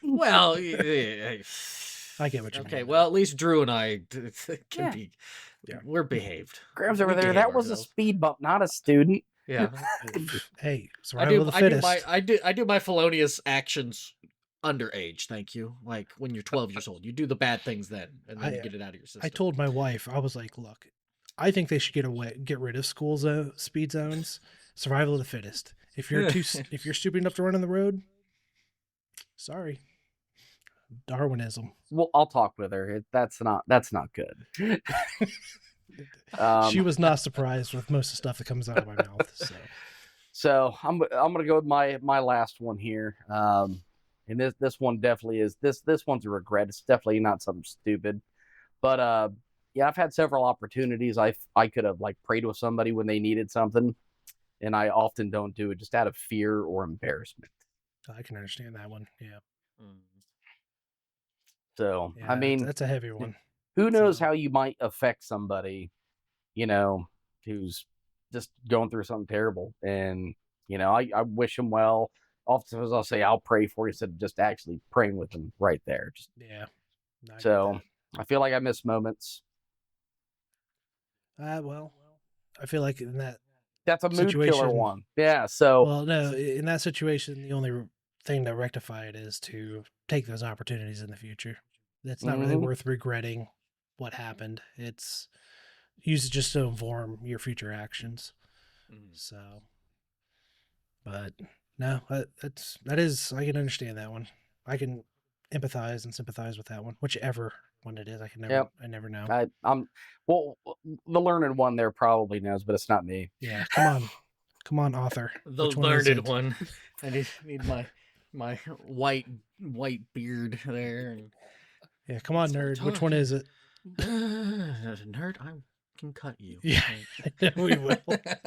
well, I get what you mean. okay. Well, at least Drew and I can be. Yeah. We're behaved. Graham's over We there. behave That was a ourselves. speed bump, not a student. Yeah. Hey, survival of the fittest. I do my felonious actions underage. Thank you. Like when you're 12 years old, you do the bad things then, and then you get it out of your system. I told my wife, I was like, look, I think they should get rid of speed zones. Survival of the fittest. If you're if you're stupid enough to run on the road, sorry, Darwinism. Well, I'll talk with her. That's not good. She was not surprised with most of the stuff that comes out of my mouth. So I'm gonna go with my last one here. And this one definitely is this one's a regret. It's definitely not something stupid, but yeah, I've had several opportunities. I could have like prayed with somebody when they needed something, and I often don't do it just out of fear or embarrassment. I can understand that one. Yeah. So Yeah, I mean, that's a heavy one. who knows how you might affect somebody, who's just going through something terrible. And, I wish them well. Oftentimes I'll say, I'll pray for you instead of just actually praying with them right there. Yeah. No, I get So I feel like I miss moments. that. Well, I feel like in that That's a mood killer situation- one. Yeah. So Well, no, in that situation, the only thing to rectify it is to take those opportunities in the future. That's not really Mhm. worth regretting what happened. It's use it just to inform your future actions. So, but no, that is I can understand that one. I can empathize and sympathize with that one, whichever one it is. Yep. I never know. I'm well. The learned one there probably knows, but it's not me. Yeah, come on, author. The Which one is learned it? one. I need my white beard there. And... Yeah, come on, nerd. Which one is it? Nerd, I can cut you. Yeah, I know we will.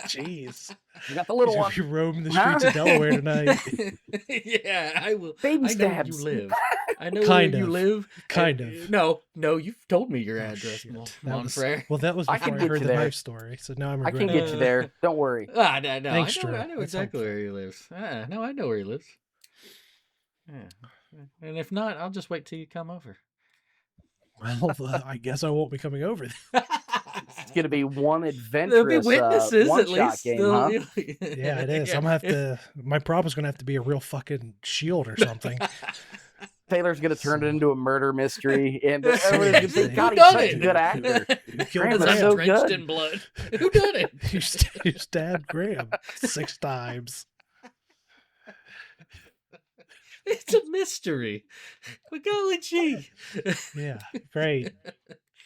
Jeez, You got the little one. We roam the streets of Delaware tonight. Yeah, I will. Baby I know where stabs. you live. I know Kind where you of. live. Kind And, of. No, you've told me your Oh, address, shit. Monfrere. Well, that was I before can I get heard you the there. knife story. So now I'm I can regretting get you there. Don't worry. No, Thanks, I Drew. know That's exactly helpful. where he lives. No, I know where he lives. Yeah, and if not, I'll just wait till you come over. Well, I guess I won't be coming over. It's gonna be one adventurous. There'll be witnesses one at shot least. game, They'll huh? be- Yeah, it is. I'm gonna have to. My prop is gonna have to be a real fucking shield or something. Taylor's gonna turn it into a murder mystery, and everybody's gonna say, God, "Who he's done such it? a good actor. You killed Graham is Graham. so drenched good. in blood. Who done it? You stabbed Graham 6 times. It's a mystery. But golly gee. Yeah, great.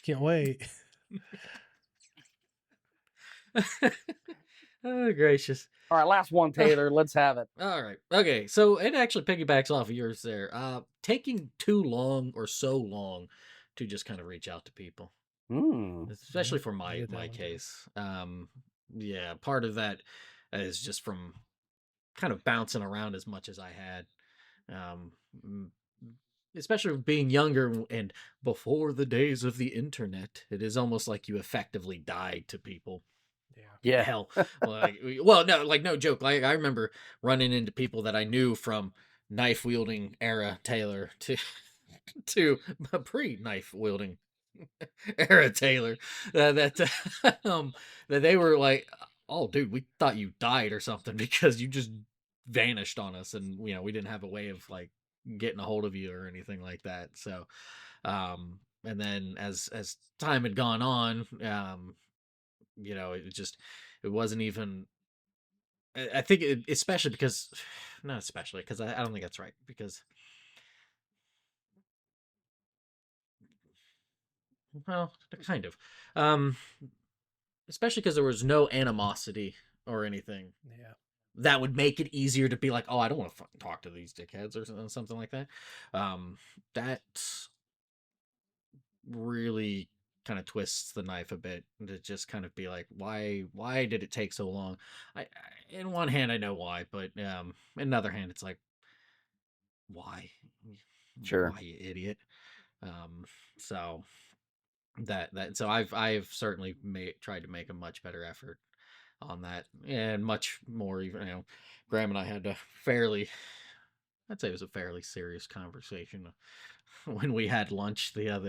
Can't wait. Oh gracious. All right, last one, Taylor. Let's have it. All right. Okay. So it actually piggybacks off of yours there. Taking too long or so long to just kind of reach out to people, especially for I my get that my one, too. case. Yeah, part of that is just from kind of bouncing around as much as I had. Mm, Especially being younger and before the days of the internet, it is almost like you effectively died to people. Yeah. Hell, well, no, like no joke. Like I remember running into people that I knew from knife wielding era Taylor to pre knife wielding era Taylor. That that they were like, oh, dude, we thought you died or something because you just vanished on us, and we didn't have a way of like getting a hold of you or anything like that. So, and then as time had gone on, it wasn't even. I think especially because, not especially because I don't think that's right because. Well, kind of. Especially because there was no animosity or anything. Yeah. That would make it easier to be like, oh, I don't want to fucking talk to these dickheads or something like that. That really kind of twists the knife a bit to just kind of be like, why did it take so long? In one hand, I know why, but in another hand, it's like, why? Sure. Why, you idiot? So so I've certainly tried to make a much better effort on that, and much more even. Graham and I had I'd say it was a fairly serious conversation when we had lunch a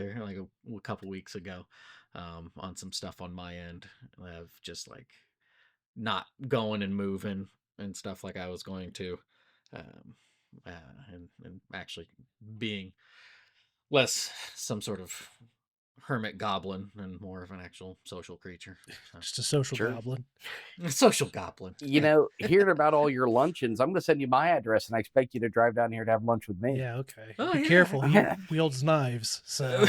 couple weeks ago, on some stuff on my end of just like not going and moving and stuff like I was going to, um, and actually being less some sort of hermit goblin and more of an actual social creature. So. Just a social Sure. goblin. A social goblin. Hearing about all your luncheons, I'm going to send you my address, and I expect you to drive down here to have lunch with me. Yeah, okay. Oh, Be yeah. careful. He wields knives, so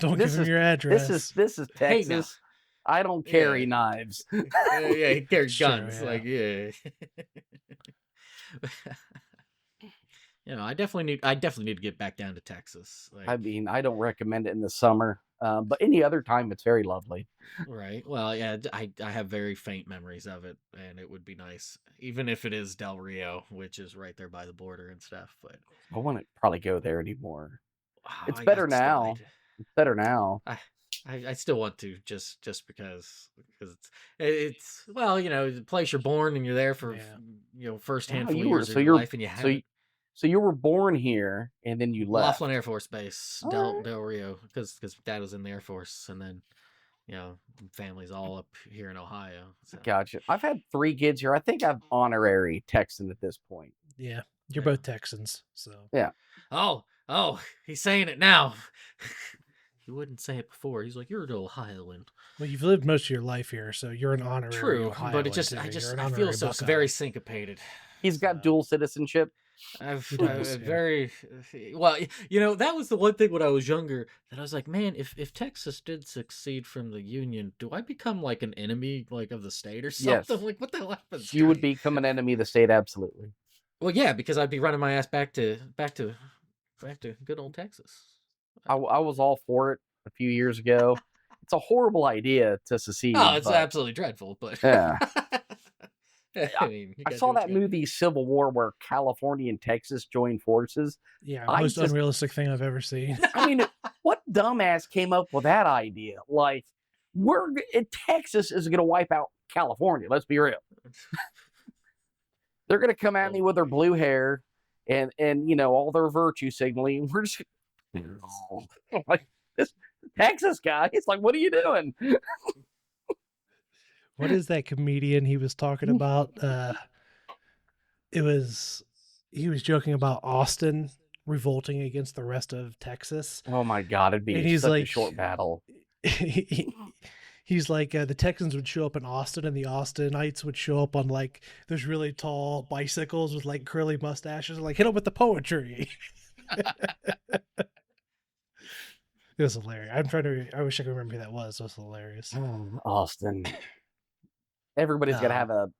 don't give him your address. This is Hey, Texas. now. I don't carry Yeah. knives. Yeah, he carries Sure, guns. yeah. Like, yeah. I definitely need to get back down to Texas. Like, I mean, I don't recommend it in the summer, but any other time, it's very lovely. right. Well, yeah, I have very faint memories of it, and it would be nice, even if it is Del Rio, which is right there by the border and stuff. But I wouldn't probably go there anymore. It's I better still- now. It's better now. I still want to just because it's well, the place you're born and you're there for first Wow, handful of you were- years so of your you're- life, and you have So you, so you were born here, and then you left. Laughlin Air Force Base, Alright. Del Rio, because Dad was in the Air Force, and then family's all up here in Ohio. So. Gotcha. I've had 3 kids here. I think I'm honorary Texan at this point. Yeah, you're Yeah. both Texans, so Yeah. Oh, he's saying it now. he wouldn't say it before. He's like, "You're an Ohioan." Well, you've lived most of your life here, so you're an honorary True, but it Ohioan just too. You're an I feel honorary so Buckeye. very syncopated. He's got So dual citizenship. I've He I does, yeah. very well, you know, that was the one thing when I was younger that I was like, man, if Texas did succeed from the Union, do I become like an enemy like of the state or something? Yes, Like, what the hell happens you to would me? become an enemy of the state. Absolutely. Well, yeah, because I'd be running my ass back to good old Texas. I was all for it a few years ago. It's a horrible idea to Oh, secede, it's but absolutely dreadful, but yeah. I mean, you I gotta do saw what that you gotta do. movie Civil War where California and Texas joined forces. Yeah, I most just, unrealistic thing I've ever seen. I mean, what dumbass came up with that idea? Like, Texas is going to wipe out California. Let's be real. They're going to come at me Oh with their boy. blue hair and all their virtue signaling. We're just like this Texas guy. It's like, what are you doing? What is that comedian he was talking about? It was he was joking about Austin revolting against the rest of Texas, Oh my god, it'd and be he's such a like, short battle. he's like, the Texans would show up in Austin, and the Austinites would show up on like those really tall bicycles with like curly mustaches, and like hit them with the poetry. It was hilarious. I'm trying to. I wish I could remember who that was. It was hilarious. Austin. Everybody's got to Um, have a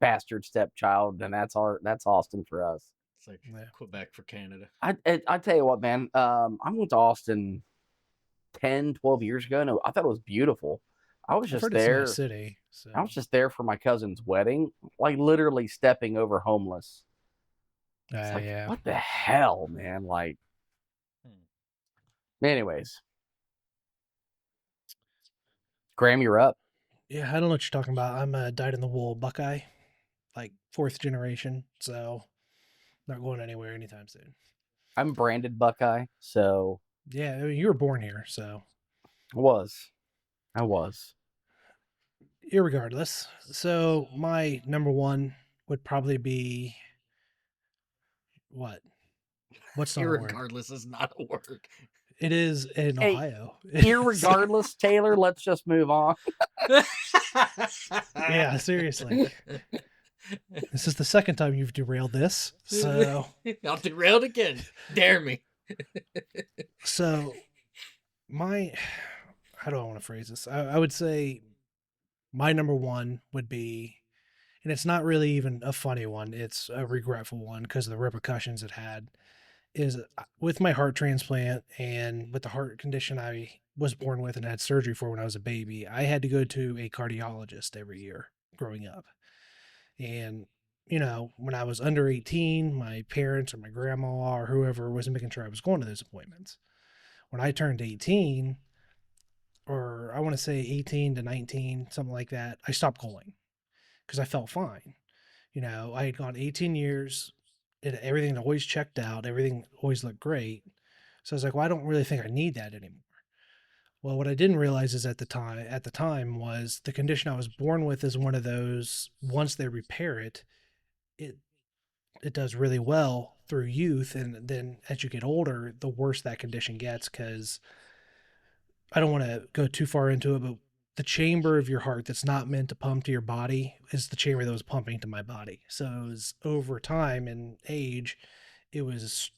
bastard stepchild, and that's Austin for us. It's like yeah. Quebec for Canada. I tell you what, man. I went to Austin 10, 12 years ago. No, I thought it was beautiful. I was I've just heard it's a nice there. city. So I was just there for my cousin's wedding, like literally stepping over homeless. It's like, yeah. what the hell, man? Like, anyways, Graham, you're up. Yeah, I don't know what you're talking about. I'm a dyed in the wool Buckeye, like fourth generation, so not going anywhere anytime soon. I'm branded Buckeye, so Yeah, I mean, you were born here, so I was. irregardless. So my number one would probably be what? What's not a word? Irregardless is not a word. It is in Hey, Ohio. Irregardless, Taylor, let's just move on. Yeah, seriously. This is the second time you've derailed this. So I'll derail it again. Dare me. so my how do I want to phrase this? I would say my number one would be, and it's not really even a funny one, it's a regretful one because of the repercussions it had, is with my heart transplant and with the heart condition I was born with and had surgery for when I was a baby. I had to go to a cardiologist every year growing up. And, when I was under 18, my parents or my grandma or whoever was making sure I was going to those appointments. When I turned 18, or I want to say 18 to 19, something like that, I stopped going because I felt fine. I had gone 18 years, everything had always checked out, everything always looked great. So I was like, well, I don't really think I need that anymore. Well, what I didn't realize is at the time was the condition I was born with is one of those, once they repair it, it it does really well through youth, and then as you get older, the worse that condition gets, because I don't want to go too far into it, but the chamber of your heart that's not meant to pump to your body is the chamber that was pumping to my body. So it was over time and age, it was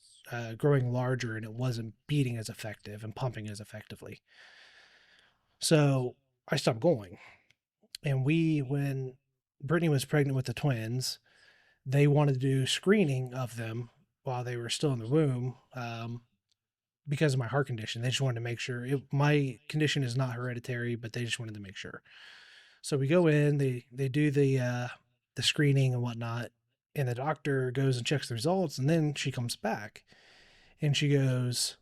growing larger and it wasn't beating as effective and pumping as effectively. So I stopped going. And when Brittany was pregnant with the twins, they wanted to do screening of them while they were still in the womb, because of my heart condition. They just wanted to make sure. My condition is not hereditary, but they just wanted to make sure. So we go in, they do the screening and whatnot, and the doctor goes and checks the results, and then she comes back and she goes,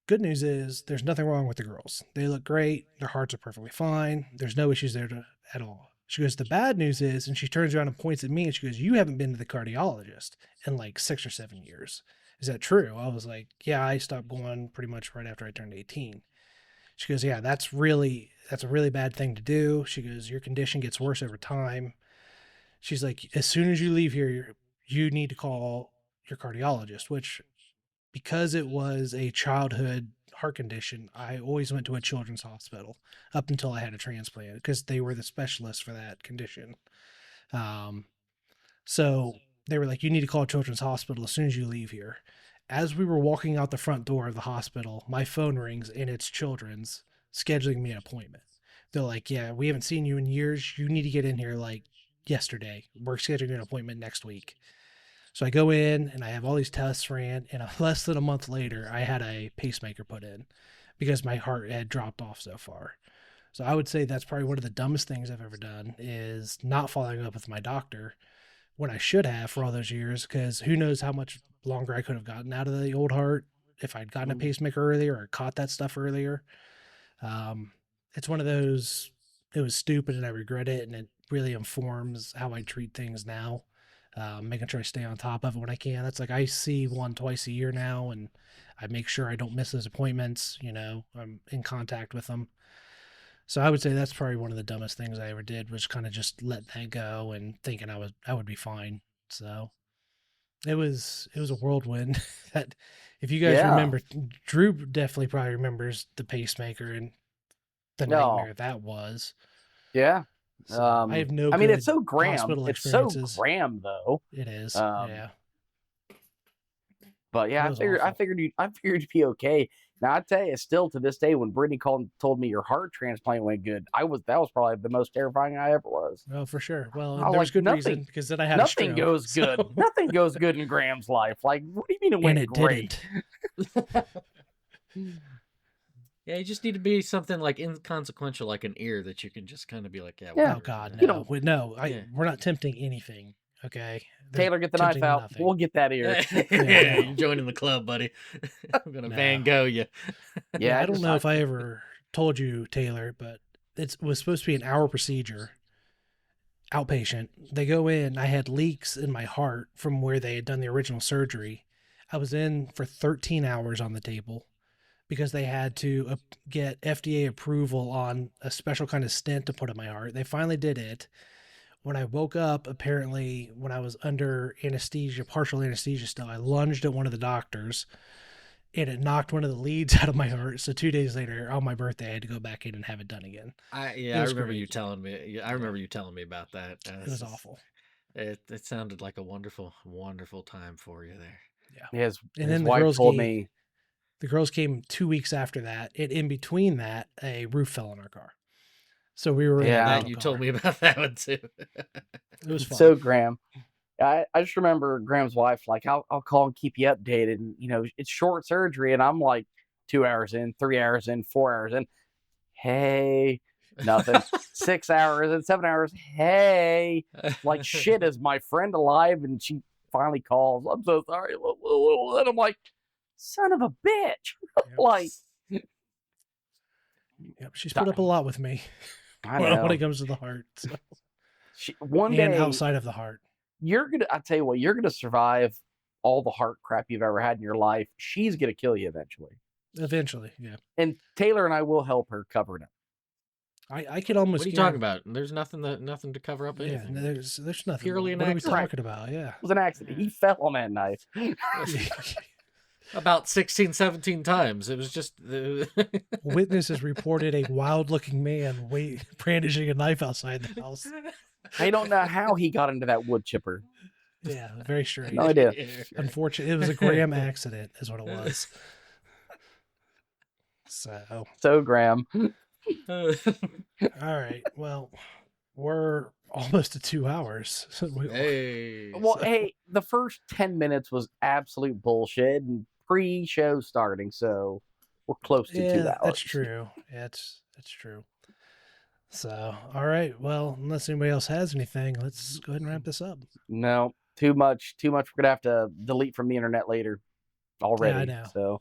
"Good news is there's nothing wrong with the girls. They look great. Their hearts are perfectly fine. There's no issues there at all." She goes, "The bad news is," and she turns around and points at me and she goes, "You haven't been to the cardiologist in like 6 or 7 years. Is that true?" I was like, "Yeah, I stopped going pretty much right after I turned 18." She goes, "Yeah, that's a really bad thing to do." She goes, "Your condition gets worse over time." She's like, "As soon as you leave here, you need to call your cardiologist," which, because it was a childhood heart condition, I always went to a children's hospital up until I had a transplant because they were the specialists for that condition. Um, so they were like, you need to call a children's hospital as soon as you leave here. As we were walking out the front door of the hospital, my phone rings and it's children's scheduling me an appointment. They're like, yeah, we haven't seen you in years. You need to get in here like yesterday. We're scheduling an appointment next week. So I go in and I have all these tests ran, and less than a month later, I had a pacemaker put in because my heart had dropped off so far. So I would say that's probably one of the dumbest things I've ever done is not following up with my doctor when I should have for all those years, because who knows how much longer I could have gotten out of the old heart if I'd gotten a pacemaker earlier or caught that stuff earlier. It's one of those, it was stupid and I regret it, and it really informs how I treat things now. Making sure I stay on top of it when I can. That's like I see one twice a year now, and I make sure I don't miss those appointments. I'm in contact with them. So I would say that's probably one of the dumbest things I ever did, was kind of just letting that go and thinking I would be fine. So it was a whirlwind. That, if you guys Yeah. remember, Drew definitely probably remembers the pacemaker and the No. nightmare that was. Yeah. So I have no I mean, good it's so Graham. hospital It's so experiences. Graham, though. It is. Um, Yeah. But yeah, It I was figured awful. you'd be okay. Now I tell you, still to this day, when Brittany called and told me your heart transplant went good, that was probably the most terrifying I ever was. Oh, for sure. Well, I and was there was like, good reason, because then I had a nothing stroke. goes so- good. Nothing goes good in Graham's life. Like, what do you mean it And went it great? didn't. Yeah, you just need to be something like inconsequential, like an ear that you can just kind of be like, yeah, Yeah. whatever. Oh God, You no. know- No, Yeah. we're not tempting anything. Okay. They're Taylor, get the knife tempting out. nothing. We'll get that ear. Yeah, no. you're joining the club, buddy. I'm gonna No. Van Gogh you. Yeah, I don't know if I ever told you, Taylor, but it was supposed to be an hour procedure, outpatient. They go in. I had leaks in my heart from where they had done the original surgery. I was in for 13 hours on the table because they had to get FDA approval on a special kind of stent to put in my heart. They finally did it. When I woke up, apparently, when I was under anesthesia, partial anesthesia still, I lunged at one of the doctors and it knocked one of the leads out of my heart. So 2 days later, on my birthday, I had to go back in and have it done again. I was remember great. you telling me. Yeah, I remember you telling me about that. It was awful. It sounded like a wonderful, wonderful time for you there. Yeah. His then the wife girls told gave- me. The girls came 2 weeks after that. And in between that, a roof fell on our car. So we were in a Yeah. rental You car. told me about that one too. It was fun. So Graham, I just remember Graham's wife, like, I'll call and keep you updated. And, it's short surgery. And I'm like 2 hours in, 3 hours in, 4 hours in. Hey, nothing. 6 hours and 7 hours. Hey, like, shit, is my friend alive? And she finally calls. I'm so sorry. And I'm like, son of a bitch. Yep. Like, Yep, she's put up a lot with me I know. when it comes to the heart. So. One And day, outside of the heart. I tell you what, you're gonna survive all the heart crap you've ever had in your life. She's gonna kill you eventually. Eventually, yeah. And Taylor and I will help her cover it up. I could almost. What are you talking about? There's nothing to cover up Yeah, anything. there's nothing. Purely an what are we accident. talking about? Yeah. It was an accident. He fell on that knife. About 16, 17 times. It was just Witnesses reported a wild-looking man brandishing a knife outside the house. I don't know how he got into that wood chipper. Yeah, very strange. No idea. Unfortunately, it was a Graham accident, is what it was. So Graham, All right. Well, we're almost to 2 hours. Hey. well, hey, the first 10 minutes was absolute bullshit and pre-show starting, so we're close to 2 hours. That's true. Yeah, it's true. So, all right. Well, unless anybody else has anything, let's go ahead and wrap this up. No, too much. We're gonna have to delete from the internet later. Already. Yeah, I know. So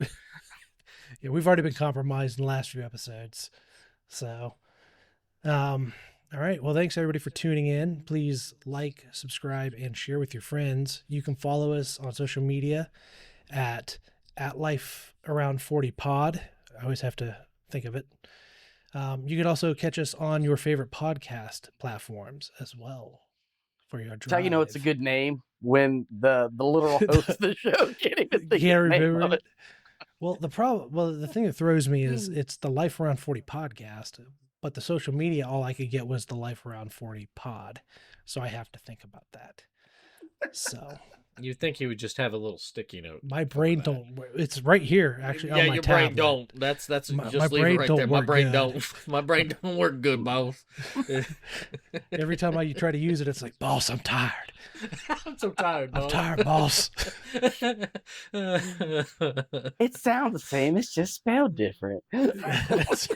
Yeah, we've already been compromised in the last few episodes. So, all right. Well, thanks everybody for tuning in. Please like, subscribe, and share with your friends. You can follow us on social media at Life Around 40 Pod. I always have to think of it. You can also catch us on your favorite podcast platforms as well for your drive. that's how you know it's a good name when the literal host of the show can't even think Can't of the name remember of it. it. Well, the thing that throws me is it's the Life Around 40 podcast, but the social media, all I could get was the Life Around 40 pod. So I have to think about that. So You'd think he would just have a little sticky note. my over brain that. don't. It's right here, actually. Yeah, on my your brain tablet. don't. That's My just leave brain it right don't there. My work brain good. don't. My brain don't work good, boss. Every time you try to use it, it's like, boss, I'm tired. I'm so tired, I'm boss. tired, boss. It sounds the same. It's just spelled different. That's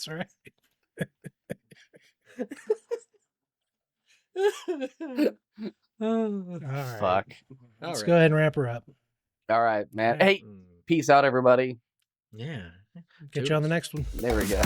right. All right. Fuck. Let's go ahead and wrap her up. All right, man. Hey, peace out, everybody. Yeah. Get you on the next one. There we go.